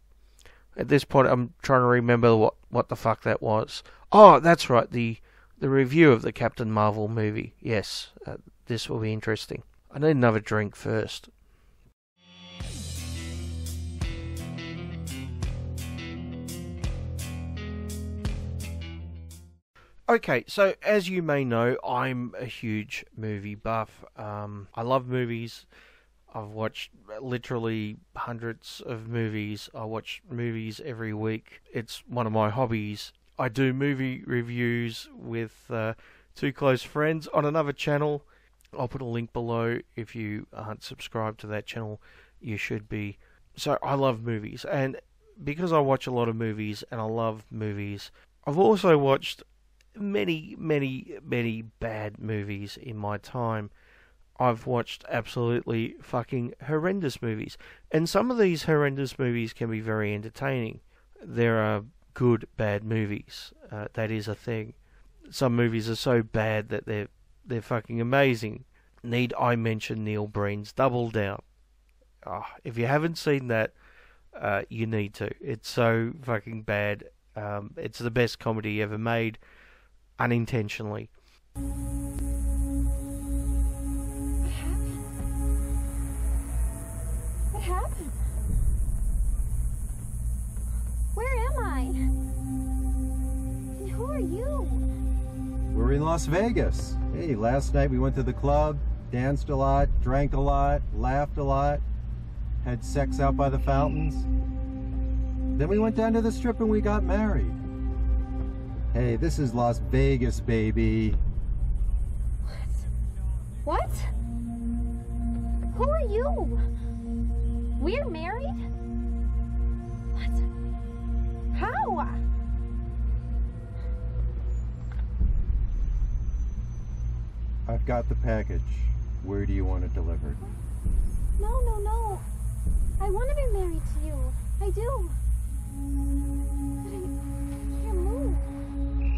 at this point, I'm trying to remember what the fuck that was. Oh, that's right, the review of the Captain Marvel movie. Yes, this will be interesting. I need another drink first. Okay, so as you may know, I'm a huge movie buff. I love movies. I've watched literally hundreds of movies. I watch movies every week. It's one of my hobbies. I do movie reviews with two close friends on another channel. I'll put a link below. If you aren't subscribed to that channel, you should be. So I love movies, and because I watch a lot of movies and I love movies, I've also watched many bad movies in my time. I've watched absolutely fucking horrendous movies, and some of these horrendous movies can be very entertaining. There are good bad movies. That is a thing. Some movies are so bad that they're fucking amazing. Need I mention Neil Breen's Double Down? Oh, if you haven't seen that, you need to. It's so fucking bad. It's the best comedy ever made, unintentionally. What happened? Where am I? And who are you? We're in Las Vegas. Hey, last night we went to the club, danced a lot, drank a lot, laughed a lot, had sex out by the fountains. Then we went down to the strip and we got married. Hey, this is Las Vegas, baby. What? Who are you? We're married? What? How? I've got the package. Where do you want it delivered? No. I want to be married to you. I do. But I can't move.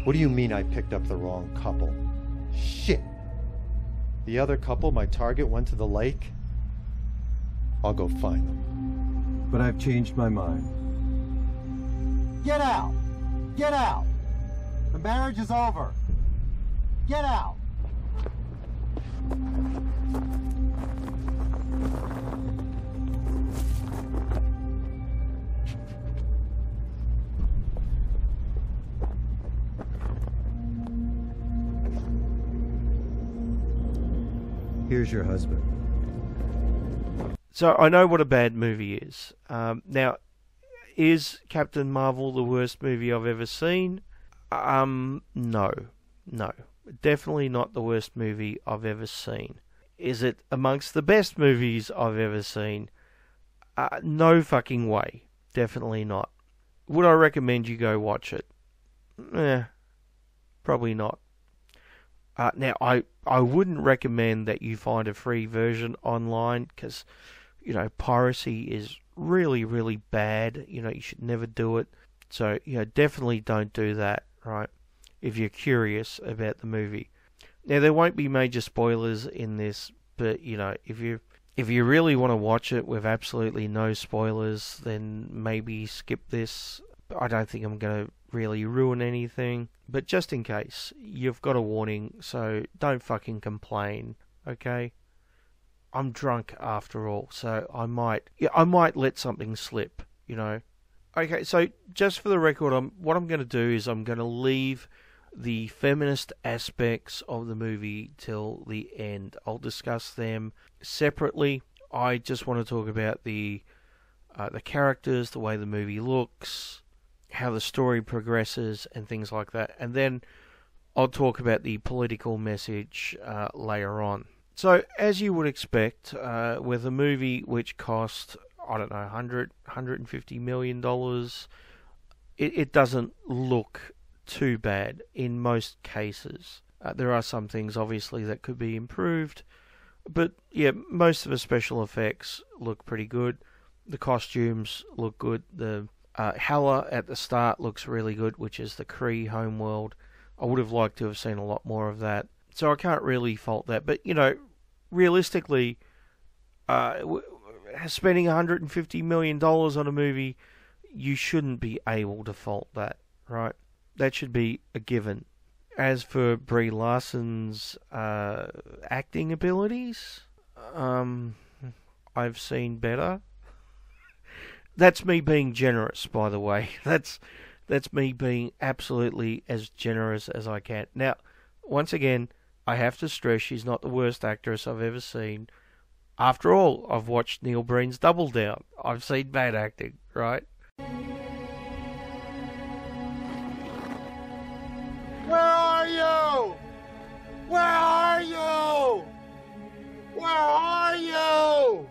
What do you mean I picked up the wrong couple? Shit! The other couple, my target, went to the lake. I'll go find them. But I've changed my mind. Get out! Get out! The marriage is over. Get out! Here's your husband. So I know what a bad movie is. Now, is Captain Marvel the worst movie I've ever seen? No. Definitely not the worst movie I've ever seen. Is it amongst the best movies I've ever seen? No fucking way. Definitely not. Would I recommend you go watch it? Probably not. Now, I wouldn't recommend that you find a free version online, because, piracy is really, really bad. You should never do it. So, definitely don't do that, right? If you're curious about the movie. Now, there won't be major spoilers in this, but, if you really want to watch it with absolutely no spoilers, then maybe skip this. I don't think I'm going to really ruin anything. But just in case, you've got a warning, so don't fucking complain, okay? I'm drunk after all, so I might let something slip, Okay, so just for the record, what I'm going to do is I'm going to leave the feminist aspects of the movie till the end. I'll discuss them separately. I just want to talk about the characters, the way the movie looks, how the story progresses, and things like that. And then I'll talk about the political message later on. So, as you would expect, with a movie which cost, $150 million, it doesn't look too bad in most cases. There are some things, obviously, that could be improved. But, yeah, most of the special effects look pretty good. The costumes look good. The Hela at the start looks really good, which is the Kree homeworld. I would have liked to have seen a lot more of that. So I can't really fault that. But, realistically, spending $150 million on a movie, you shouldn't be able to fault that, right? That should be a given. As for Brie Larson's acting abilities, I've seen better. That's me being generous, by the way. That's me being absolutely as generous as I can. Now, once again, I have to stress she's not the worst actress I've ever seen. After all, I've watched Neil Breen's Double Down. I've seen bad acting, right? Where are you? Where are you? Where are you?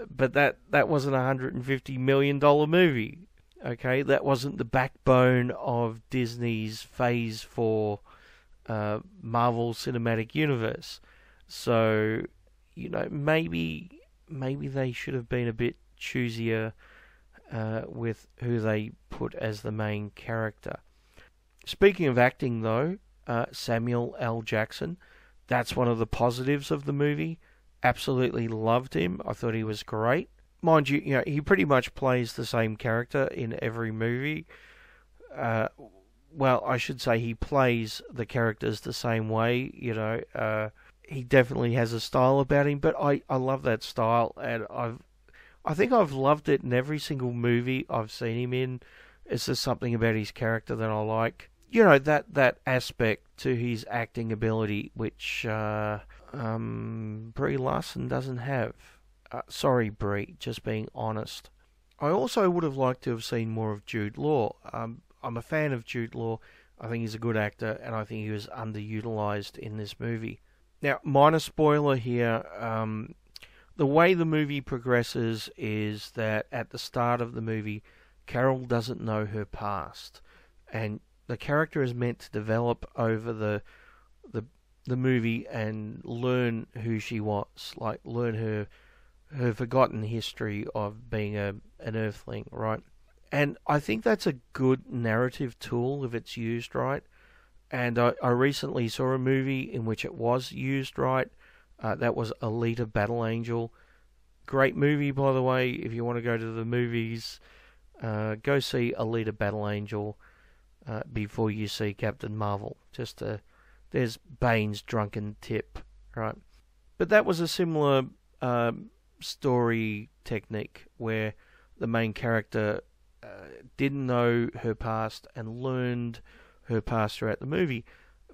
But that wasn't a $150 million movie, okay? That wasn't the backbone of Disney's Phase 4 Marvel Cinematic Universe. So, maybe they should have been a bit choosier with who they put as the main character. Speaking of acting, though, Samuel L. Jackson, that's one of the positives of the movie. Absolutely loved him. I thought he was great. Mind you, he pretty much plays the same character in every movie. Well, I should say he plays the characters the same way, he definitely has a style about him, but I love that style, and I think I've loved it in every single movie I've seen him in. It's just something about his character that I like. That aspect to his acting ability, which Brie Larson doesn't have. Sorry, Brie, just being honest. I also would have liked to have seen more of Jude Law. I'm a fan of Jude Law. I think he's a good actor, and I think he was underutilized in this movie. Now, minor spoiler here, the way the movie progresses is that at the start of the movie, Carol doesn't know her past, and the character is meant to develop over the movie and learn who she was, like learn her forgotten history of being an Earthling, right? And I think that's a good narrative tool if it's used right. And I recently saw a movie in which it was used right, That was Alita Battle Angel. Great movie, by the way. If you want to go to the movies, go see Alita Battle Angel before you see Captain Marvel. There's Bane's drunken tip, right? But that was a similar story technique where the main character didn't know her past and learned her past throughout the movie.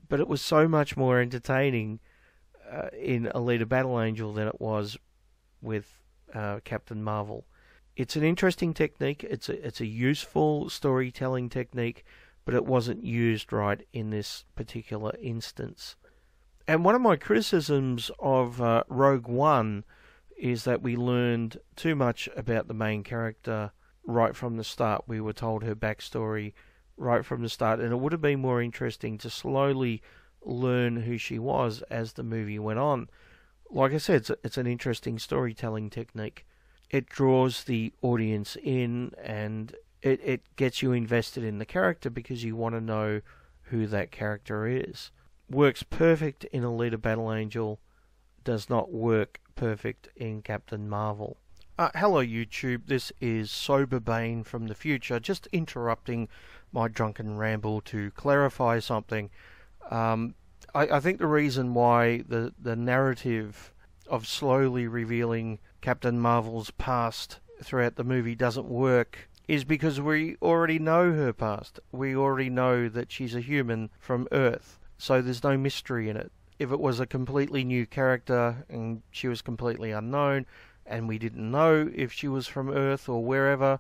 But it was so much more entertaining in Alita Battle Angel than it was with Captain Marvel. It's an interesting technique. It's a useful storytelling technique, but it wasn't used right in this particular instance. And one of my criticisms of Rogue One is that we learned too much about the main character right from the start. We were told her backstory right from the start, and it would have been more interesting to slowly learn who she was as the movie went on. Like I said, it's an interesting storytelling technique. It draws the audience in, and it gets you invested in the character because you want to know who that character is. Works perfect in Alita Battle Angel, does not work perfect in Captain Marvel. Hello YouTube, this is Sober Bane from the future, just interrupting my drunken ramble to clarify something. I think the reason why the narrative of slowly revealing Captain Marvel's past throughout the movie doesn't work is because we already know her past. We already know that she's a human from Earth, so there's no mystery in it. If it was a completely new character and she was completely unknown and we didn't know if she was from Earth or wherever,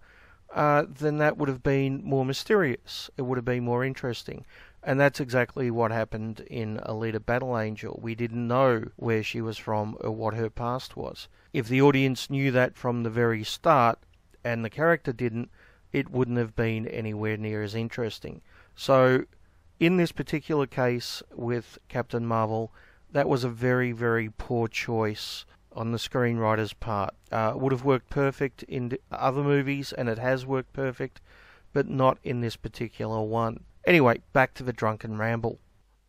then that would have been more mysterious. It would have been more interesting. And that's exactly what happened in Alita Battle Angel. We didn't know where she was from or what her past was. If the audience knew that from the very start and the character didn't, it wouldn't have been anywhere near as interesting. So in this particular case with Captain Marvel, that was a very, very poor choice on the screenwriter's part. It would have worked perfect in other movies, and it has worked perfect, but not in this particular one. Anyway, back to the drunken ramble.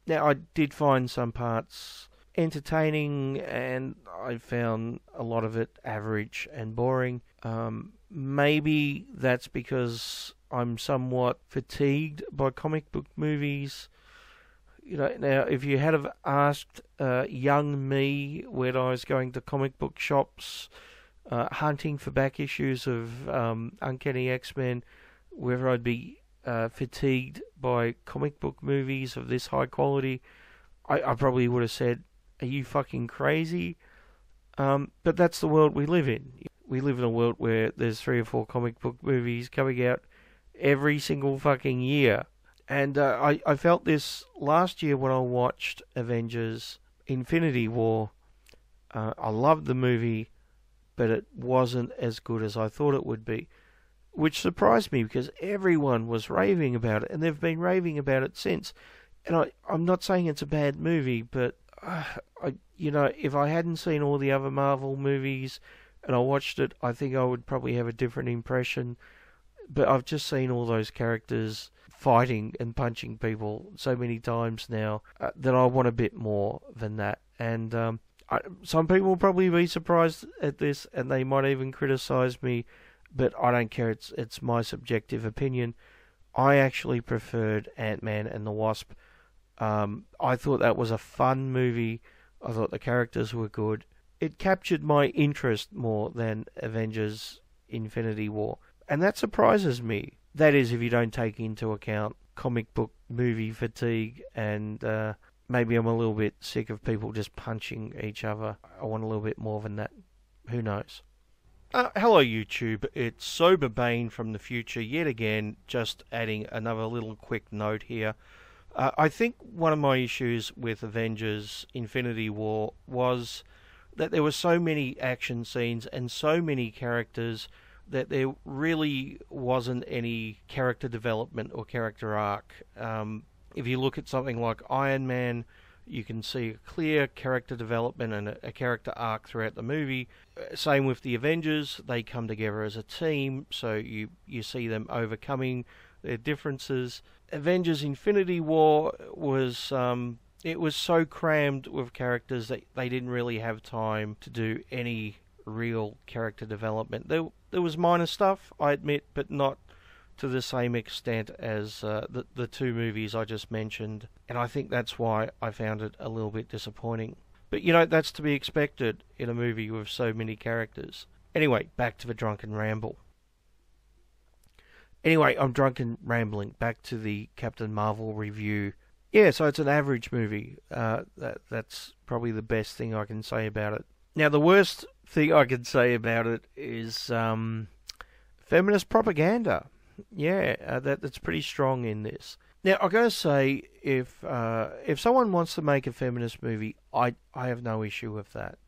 Now, I did find some parts entertaining, and I found a lot of it average and boring. Maybe that's because I'm somewhat fatigued by comic book movies. You know, now, if you had have asked young me when I was going to comic book shops, hunting for back issues of Uncanny X-Men, whether I'd be fatigued by comic book movies of this high quality, I probably would have said, "Are you fucking crazy?" But that's the world we live in. We live in a world where there's 3 or 4 comic book movies coming out every single fucking year. And I felt this last year when I watched Avengers Infinity War. I loved the movie, but it wasn't as good as I thought it would be, which surprised me because everyone was raving about it, and they've been raving about it since. And I'm not saying it's a bad movie, but if I hadn't seen all the other Marvel movies and I watched it, I think I would probably have a different impression. But I've just seen all those characters fighting and punching people so many times now that I want a bit more than that. And some people will probably be surprised at this, and they might even criticize me, but I don't care. It's my subjective opinion. I actually preferred Ant-Man and the Wasp. I thought that was a fun movie. I thought the characters were good. It captured my interest more than Avengers Infinity War. And that surprises me. That is, if you don't take into account comic book movie fatigue, and maybe I'm a little bit sick of people just punching each other. I want a little bit more than that. Who knows? Hello YouTube, it's Sober Bane from the future yet again, just adding another little quick note here. I think one of my issues with Avengers Infinity War was that there were so many action scenes and so many characters that there really wasn't any character development or character arc. If you look at something like Iron Man, you can see a clear character development and a character arc throughout the movie. Same with the Avengers, they come together as a team, so you see them overcoming their differences. Avengers Infinity War was It was so crammed with characters that they didn't really have time to do any real character development. There was minor stuff, I admit, but not to the same extent as the two movies I just mentioned. And I think that's why I found it a little bit disappointing. But, you know, that's to be expected in a movie with so many characters. Anyway, back to the drunken ramble. Anyway, I'm drunk and rambling. Back to the Captain Marvel review. Yeah, so it's an average movie. That's probably the best thing I can say about it. Now, the worst thing I can say about it is feminist propaganda. Yeah, that's pretty strong in this. Now, I've got to say, if someone wants to make a feminist movie, I have no issue with that.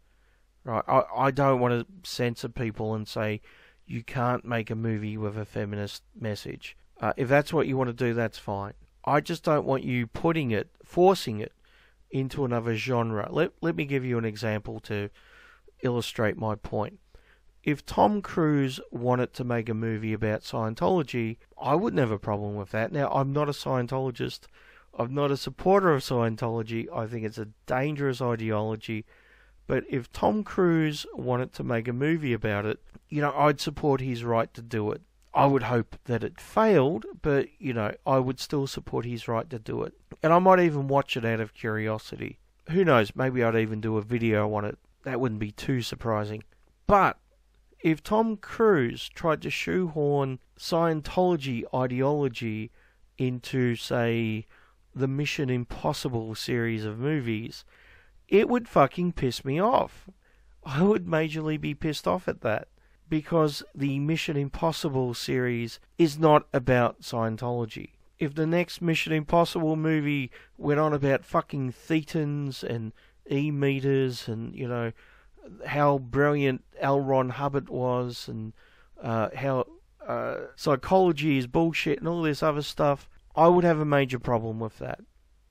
Right? I don't want to censor people and say you can't make a movie with a feminist message. If that's what you want to do, that's fine. I just don't want you forcing it into another genre. Let me give you an example to illustrate my point. If Tom Cruise wanted to make a movie about Scientology, I wouldn't have a problem with that. Now, I'm not a Scientologist. I'm not a supporter of Scientology. I think it's a dangerous ideology. But if Tom Cruise wanted to make a movie about it, you know, I'd support his right to do it. I would hope that it failed, but, you know, I would still support his right to do it. And I might even watch it out of curiosity. Who knows, maybe I'd even do a video on it. That wouldn't be too surprising. But if Tom Cruise tried to shoehorn Scientology ideology into, say, the Mission Impossible series of movies, it would fucking piss me off. I would majorly be pissed off at that. Because the Mission Impossible series is not about Scientology. If the next Mission Impossible movie went on about fucking thetans and E-meters and, you know, how brilliant L. Ron Hubbard was and how psychology is bullshit and all this other stuff, I would have a major problem with that.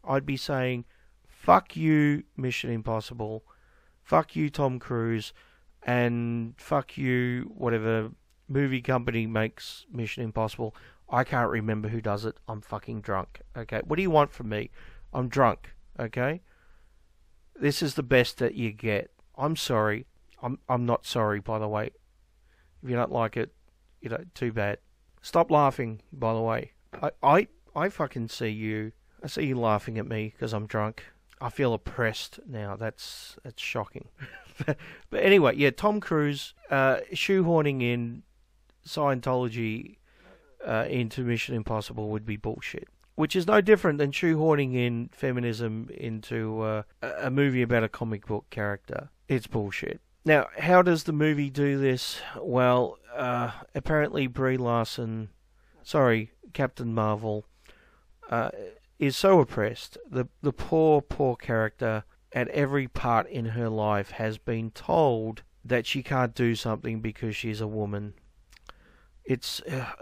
I'd be saying, fuck you, Mission Impossible. Fuck you, Tom Cruise. And fuck you, whatever movie company makes Mission Impossible. I can't remember who does it. I'm fucking drunk. Okay, what do you want from me? I'm drunk. Okay, this is the best that you get. I'm sorry. I'm not sorry, by the way. If you don't like it, you know, too bad. Stop laughing, by the way. I fucking see you. I see you laughing at me because I'm drunk. I feel oppressed now. That's shocking. But anyway, yeah, Tom Cruise shoehorning in Scientology into Mission Impossible would be bullshit. Which is no different than shoehorning in feminism into a movie about a comic book character. It's bullshit. Now, how does the movie do this? Well, apparently Captain Marvel, is so oppressed. The poor character at every part in her life has been told that she can't do something because she's a woman. It's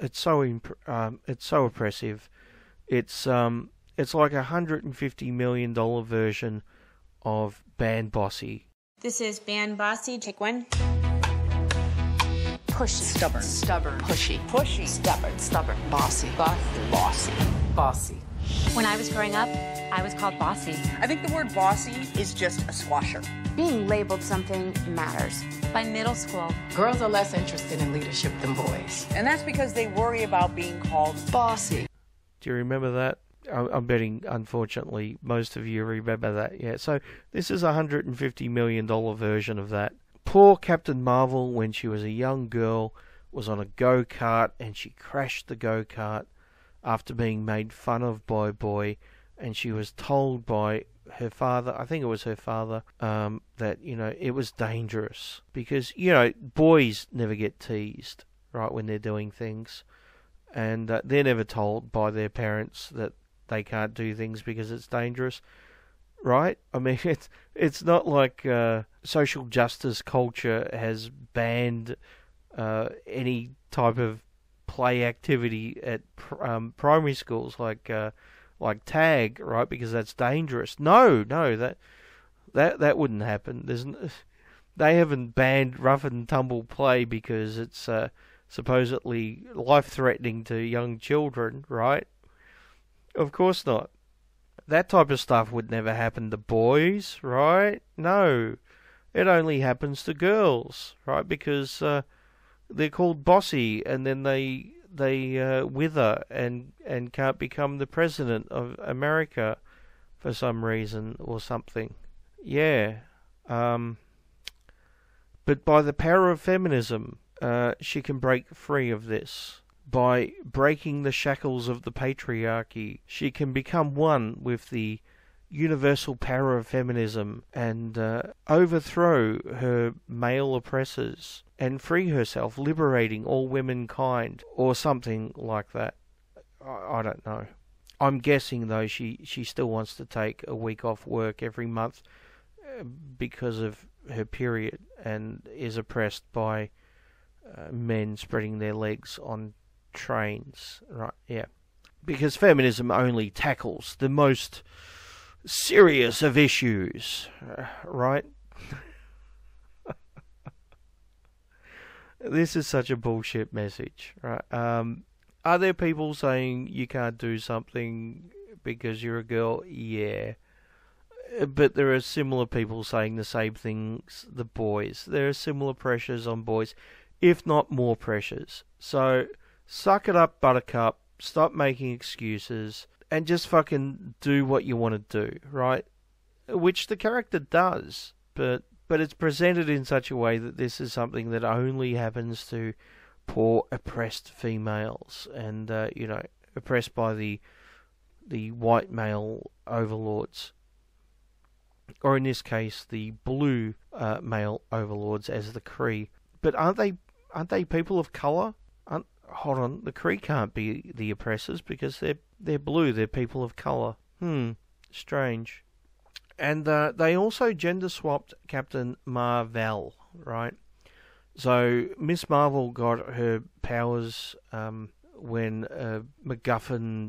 so oppressive. It's like $150 million version of Band Bossy. This is Band Bossy. Take one. Pushy. Stubborn. Pushy. Stubborn. Bossy. Bossy. When I was growing up, I was called bossy. I think the word bossy is just a squasher. Being labeled something matters. By middle school, Girls are less interested in leadership than boys. And that's because they worry about being called Bossy. Do you remember that? I'm betting, unfortunately, most of you remember that. Yeah, so this is a $150 million version of that. Poor Captain Marvel, when she was a young girl, was on a go-kart and she crashed the go-kart after being made fun of by a boy, and she was told by her father, I think it was her father, that, you know, it was dangerous. Because, you know, boys never get teased, right, when they're doing things. And they're never told by their parents that they can't do things because it's dangerous, right? I mean, it's not like social justice culture has banned any type of play activity at primary schools like tag, right? Because that's dangerous. No, that wouldn't happen. They haven't banned rough and tumble play because it's supposedly life-threatening to young children, right? Of course not. That type of stuff would never happen to boys, right? No. It only happens to girls, right? Because they're called bossy, and then they wither and can't become the president of America for some reason or something. Yeah. But by the power of feminism, she can break free of this. By breaking the shackles of the patriarchy, she can become one with the universal power of feminism and overthrow her male oppressors and free herself, liberating all womankind, or something like that. I don't know. I'm guessing, though, she still wants to take a week off work every month because of her period and is oppressed by men spreading their legs on trains, right? Yeah. Because feminism only tackles the most serious of issues, right? This is such a bullshit message, right? Are there people saying you can't do something because you're a girl? Yeah. But there are similar people saying the same things, the boys. There are similar pressures on boys, if not more pressures. So, suck it up, buttercup. Stop making excuses. And just fucking do what you want to do, right? Which the character does. But it's presented in such a way that this is something that only happens to poor oppressed females. And, oppressed by the white male overlords. Or in this case, the blue male overlords as the Kree. But aren't they people of colour? Hold on, the Kree can't be the oppressors because they're blue. They're people of colour. Strange. And they also gender swapped Captain Marvel, right? So Miss Marvel got her powers when a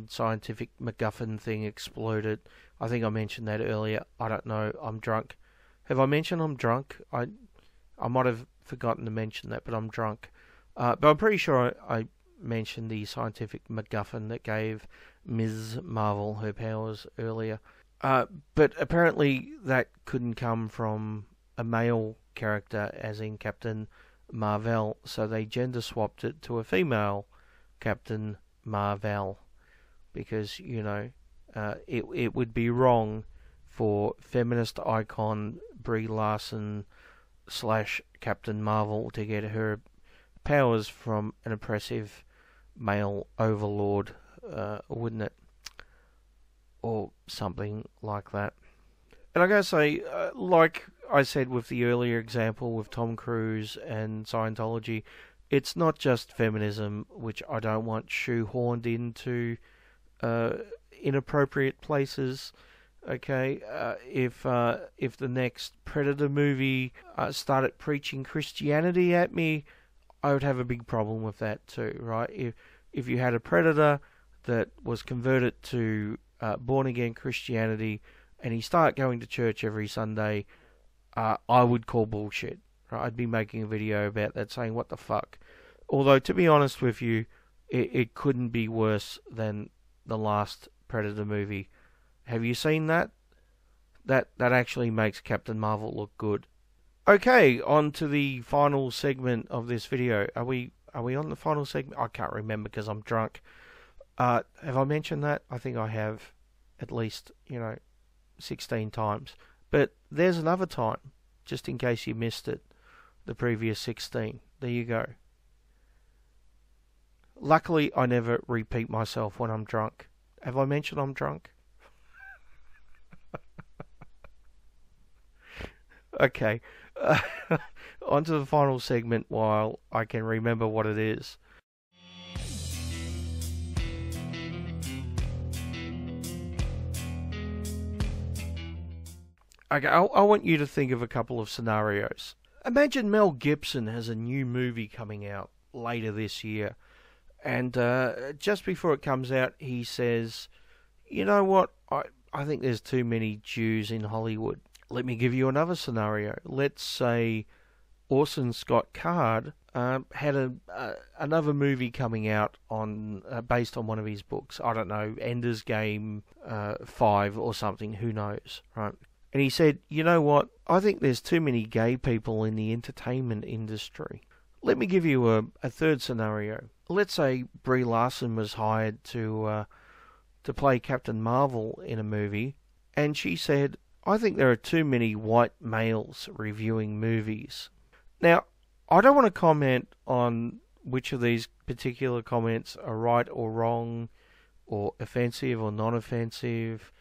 scientific MacGuffin thing exploded. I think I mentioned that earlier. I don't know. I'm drunk. Have I mentioned I'm drunk? I might have forgotten to mention that, but I'm drunk. But I'm pretty sure I mentioned the scientific MacGuffin that gave Ms. Marvel her powers earlier. But apparently that couldn't come from a male character, as in Captain Marvel, so they gender swapped it to a female Captain Marvel. Because, it would be wrong for feminist icon Brie Larson / Captain Marvel to get her powers from an oppressive male overlord, wouldn't it? Or something like that. And I gotta say, like I said with the earlier example with Tom Cruise and Scientology, it's not just feminism, which I don't want shoehorned into inappropriate places. Okay, if the next Predator movie started preaching Christianity at me, I would have a big problem with that too, right? If you had a Predator that was converted to born again Christianity and he started going to church every Sunday, I would call bullshit. Right? I'd be making a video about that, saying what the fuck. Although to be honest with you, it couldn't be worse than the last Predator movie. Have you seen that? That actually makes Captain Marvel look good. Okay, on to the final segment of this video. Are we on the final segment? I can't remember because I'm drunk. Have I mentioned that? I think I have at least, 16 times. But there's another time, just in case you missed it, the previous 16. There you go. Luckily, I never repeat myself when I'm drunk. Have I mentioned I'm drunk? Okay. On to the final segment while I can remember what it is. Okay, I want you to think of a couple of scenarios. Imagine Mel Gibson has a new movie coming out later this year. And just before it comes out, he says, you know what, I think there's too many Jews in Hollywood. Let me give you another scenario. Let's say Orson Scott Card had another movie coming out on based on one of his books. I don't know, Ender's Game 5 or something, who knows, right? And he said, you know what, I think there's too many gay people in the entertainment industry. Let me give you a third scenario. Let's say Brie Larson was hired to play Captain Marvel in a movie, and she said, I think there are too many white males reviewing movies. Now, I don't want to comment on which of these particular comments are right or wrong, or offensive or non-offensive.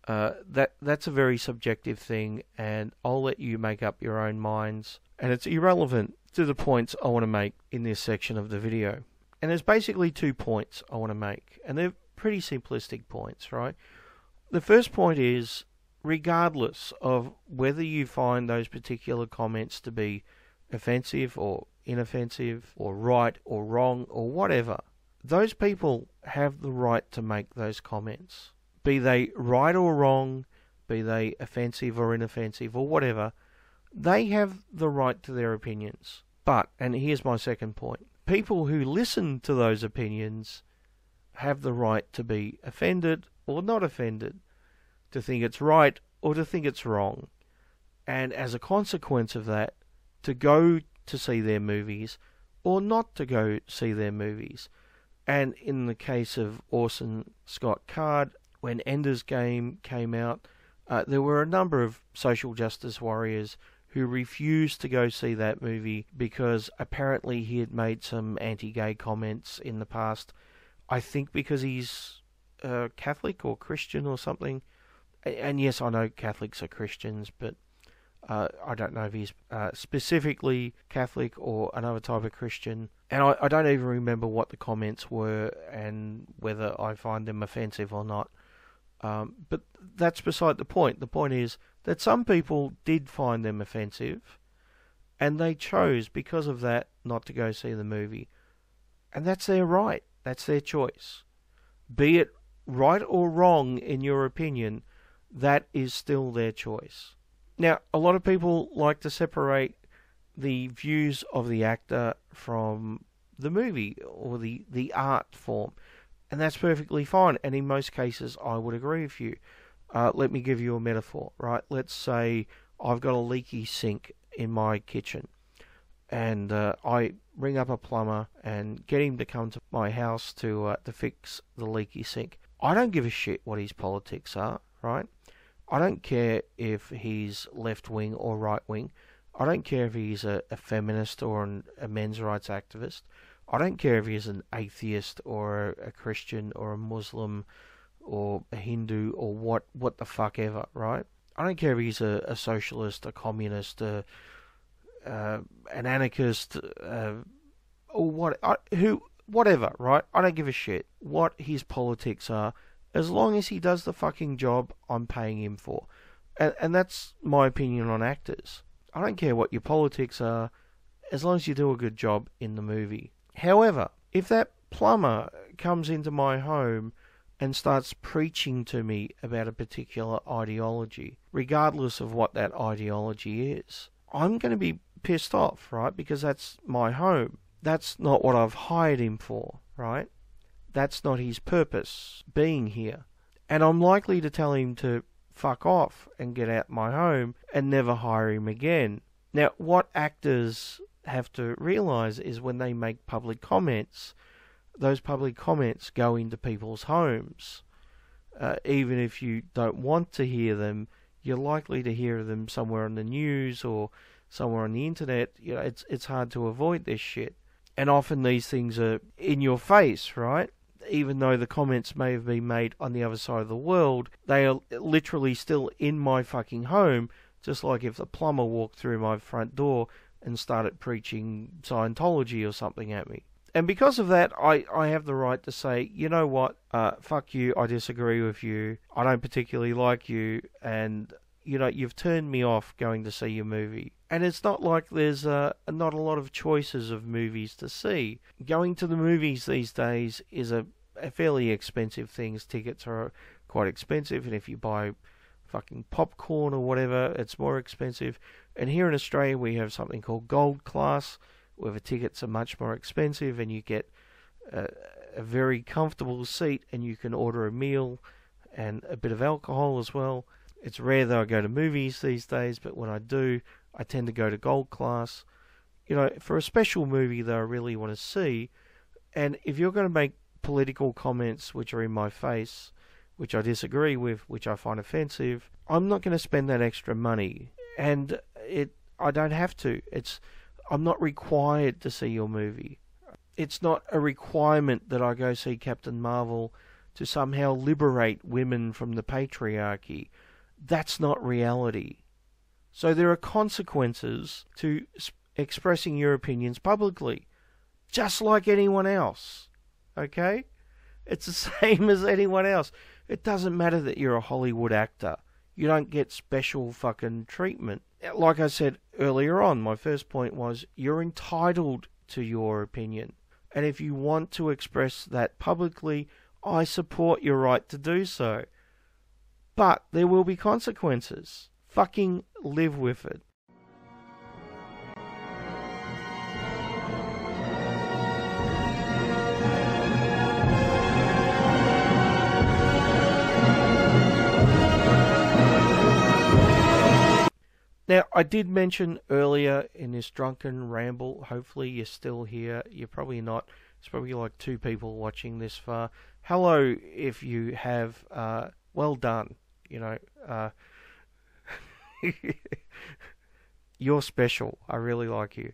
That's a very subjective thing, and I'll let you make up your own minds. And it's irrelevant to the points I want to make in this section of the video. And there's basically 2 points I want to make, and they're pretty simplistic points, right? The first point is, regardless of whether you find those particular comments to be offensive or inoffensive or right or wrong or whatever, those people have the right to make those comments. Be they right or wrong, be they offensive or inoffensive or whatever, they have the right to their opinions. But, and here's my second point, people who listen to those opinions have the right to be offended or not offended, to think it's right or to think it's wrong, and as a consequence of that, to go to see their movies or not to go see their movies. And in the case of Orson Scott Card, when Ender's Game came out, there were a number of social justice warriors who refused to go see that movie because apparently he had made some anti-gay comments in the past. I think because he's Catholic or Christian or something. And yes, I know Catholics are Christians, but I don't know if he's specifically Catholic or another type of Christian. And I don't even remember what the comments were and whether I find them offensive or not. But that's beside the point. The point is that some people did find them offensive, and they chose, because of that, not to go see the movie. And that's their right. That's their choice. Be it right or wrong in your opinion, that is still their choice. Now, a lot of people like to separate the views of the actor from the movie or the art form. And that's perfectly fine. And in most cases, I would agree with you. Let me give you a metaphor, right? Let's say I've got a leaky sink in my kitchen. And I ring up a plumber and get him to come to my house to fix the leaky sink. I don't give a shit what his politics are, right? I don't care if he's left-wing or right-wing. I don't care if he's a feminist or a men's rights activist. I don't care if he's an atheist or a Christian or a Muslim or a Hindu or what the fuck ever, right? I don't care if he's a socialist, a communist, an anarchist, or whatever, right? I don't give a shit what his politics are. As long as he does the fucking job I'm paying him for. And that's my opinion on actors. I don't care what your politics are, as long as you do a good job in the movie. However, if that plumber comes into my home and starts preaching to me about a particular ideology, regardless of what that ideology is, I'm going to be pissed off, right? Because that's my home. That's not what I've hired him for, right? That's not his purpose, being here. And I'm likely to tell him to fuck off and get out my home and never hire him again. Now, what actors have to realise is when they make public comments, those public comments go into people's homes. Even if you don't want to hear them, you're likely to hear them somewhere on the news or somewhere on the internet. You know, it's hard to avoid this shit. And often these things are in your face, right? Even though the comments may have been made on the other side of the world, they are literally still in my fucking home, just like if the plumber walked through my front door and started preaching Scientology or something at me. And because of that, I have the right to say, you know what, fuck you, I disagree with you, I don't particularly like you, and, you know, you've turned me off going to see your movie. And it's not like there's not a lot of choices of movies to see. Going to the movies these days is a fairly expensive thing. Tickets are quite expensive, and if you buy fucking popcorn or whatever, it's more expensive. And here in Australia we have something called Gold Class, where the tickets are much more expensive and you get a very comfortable seat and you can order a meal and a bit of alcohol as well. It's rare that I go to movies these days, but when I do, I tend to go to Gold Class, you know, for a special movie that I really want to see. And if you're going to make political comments which are in my face, which I disagree with, which I find offensive, I'm not going to spend that extra money. And I don't have to. I'm not required to see your movie. It's not a requirement that I go see Captain Marvel to somehow liberate women from the patriarchy. That's not reality. So there are consequences to expressing your opinions publicly, just like anyone else. Okay? It's the same as anyone else. It doesn't matter that you're a Hollywood actor. You don't get special fucking treatment. Like I said earlier on, my first point was you're entitled to your opinion. And if you want to express that publicly, I support your right to do so. But there will be consequences. Fucking live with it. Now, I did mention earlier in this drunken ramble, hopefully you're still here. You're probably not. There's probably like 2 people watching this far. Hello, if you have. Well done. You know, you're special. I really like you.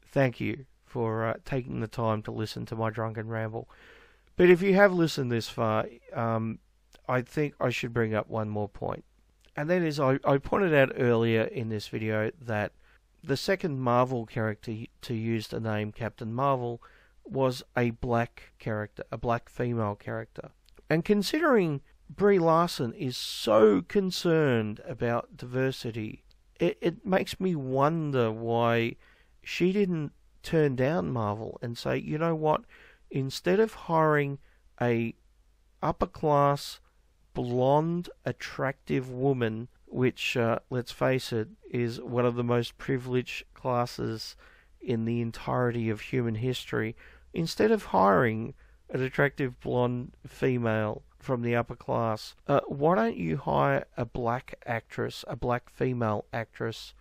Thank you for taking the time to listen to my drunken ramble. But if you have listened this far, I think I should bring up one more point. And that is, I pointed out earlier in this video that the second Marvel character to use the name Captain Marvel was a black character, a black female character. And considering Brie Larson is so concerned about diversity, it makes me wonder why she didn't turn down Marvel and say, you know what, instead of hiring a upper-class, blonde, attractive woman, which, let's face it, is one of the most privileged classes in the entirety of human history, instead of hiring an attractive blonde female from the upper class, why don't you hire a black actress, a black female actress,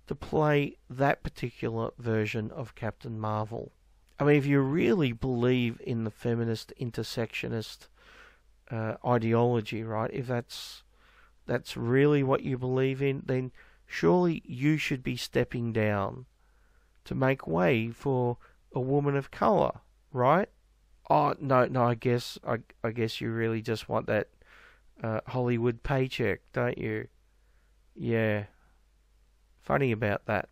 to play that particular version of Captain Marvel? I mean, if you really believe in the feminist intersectionist ideology, right? If that's really what you believe in, then surely you should be stepping down to make way for a woman of color, right? Oh no, I guess you really just want that Hollywood paycheck, don't you? Yeah. Funny about that.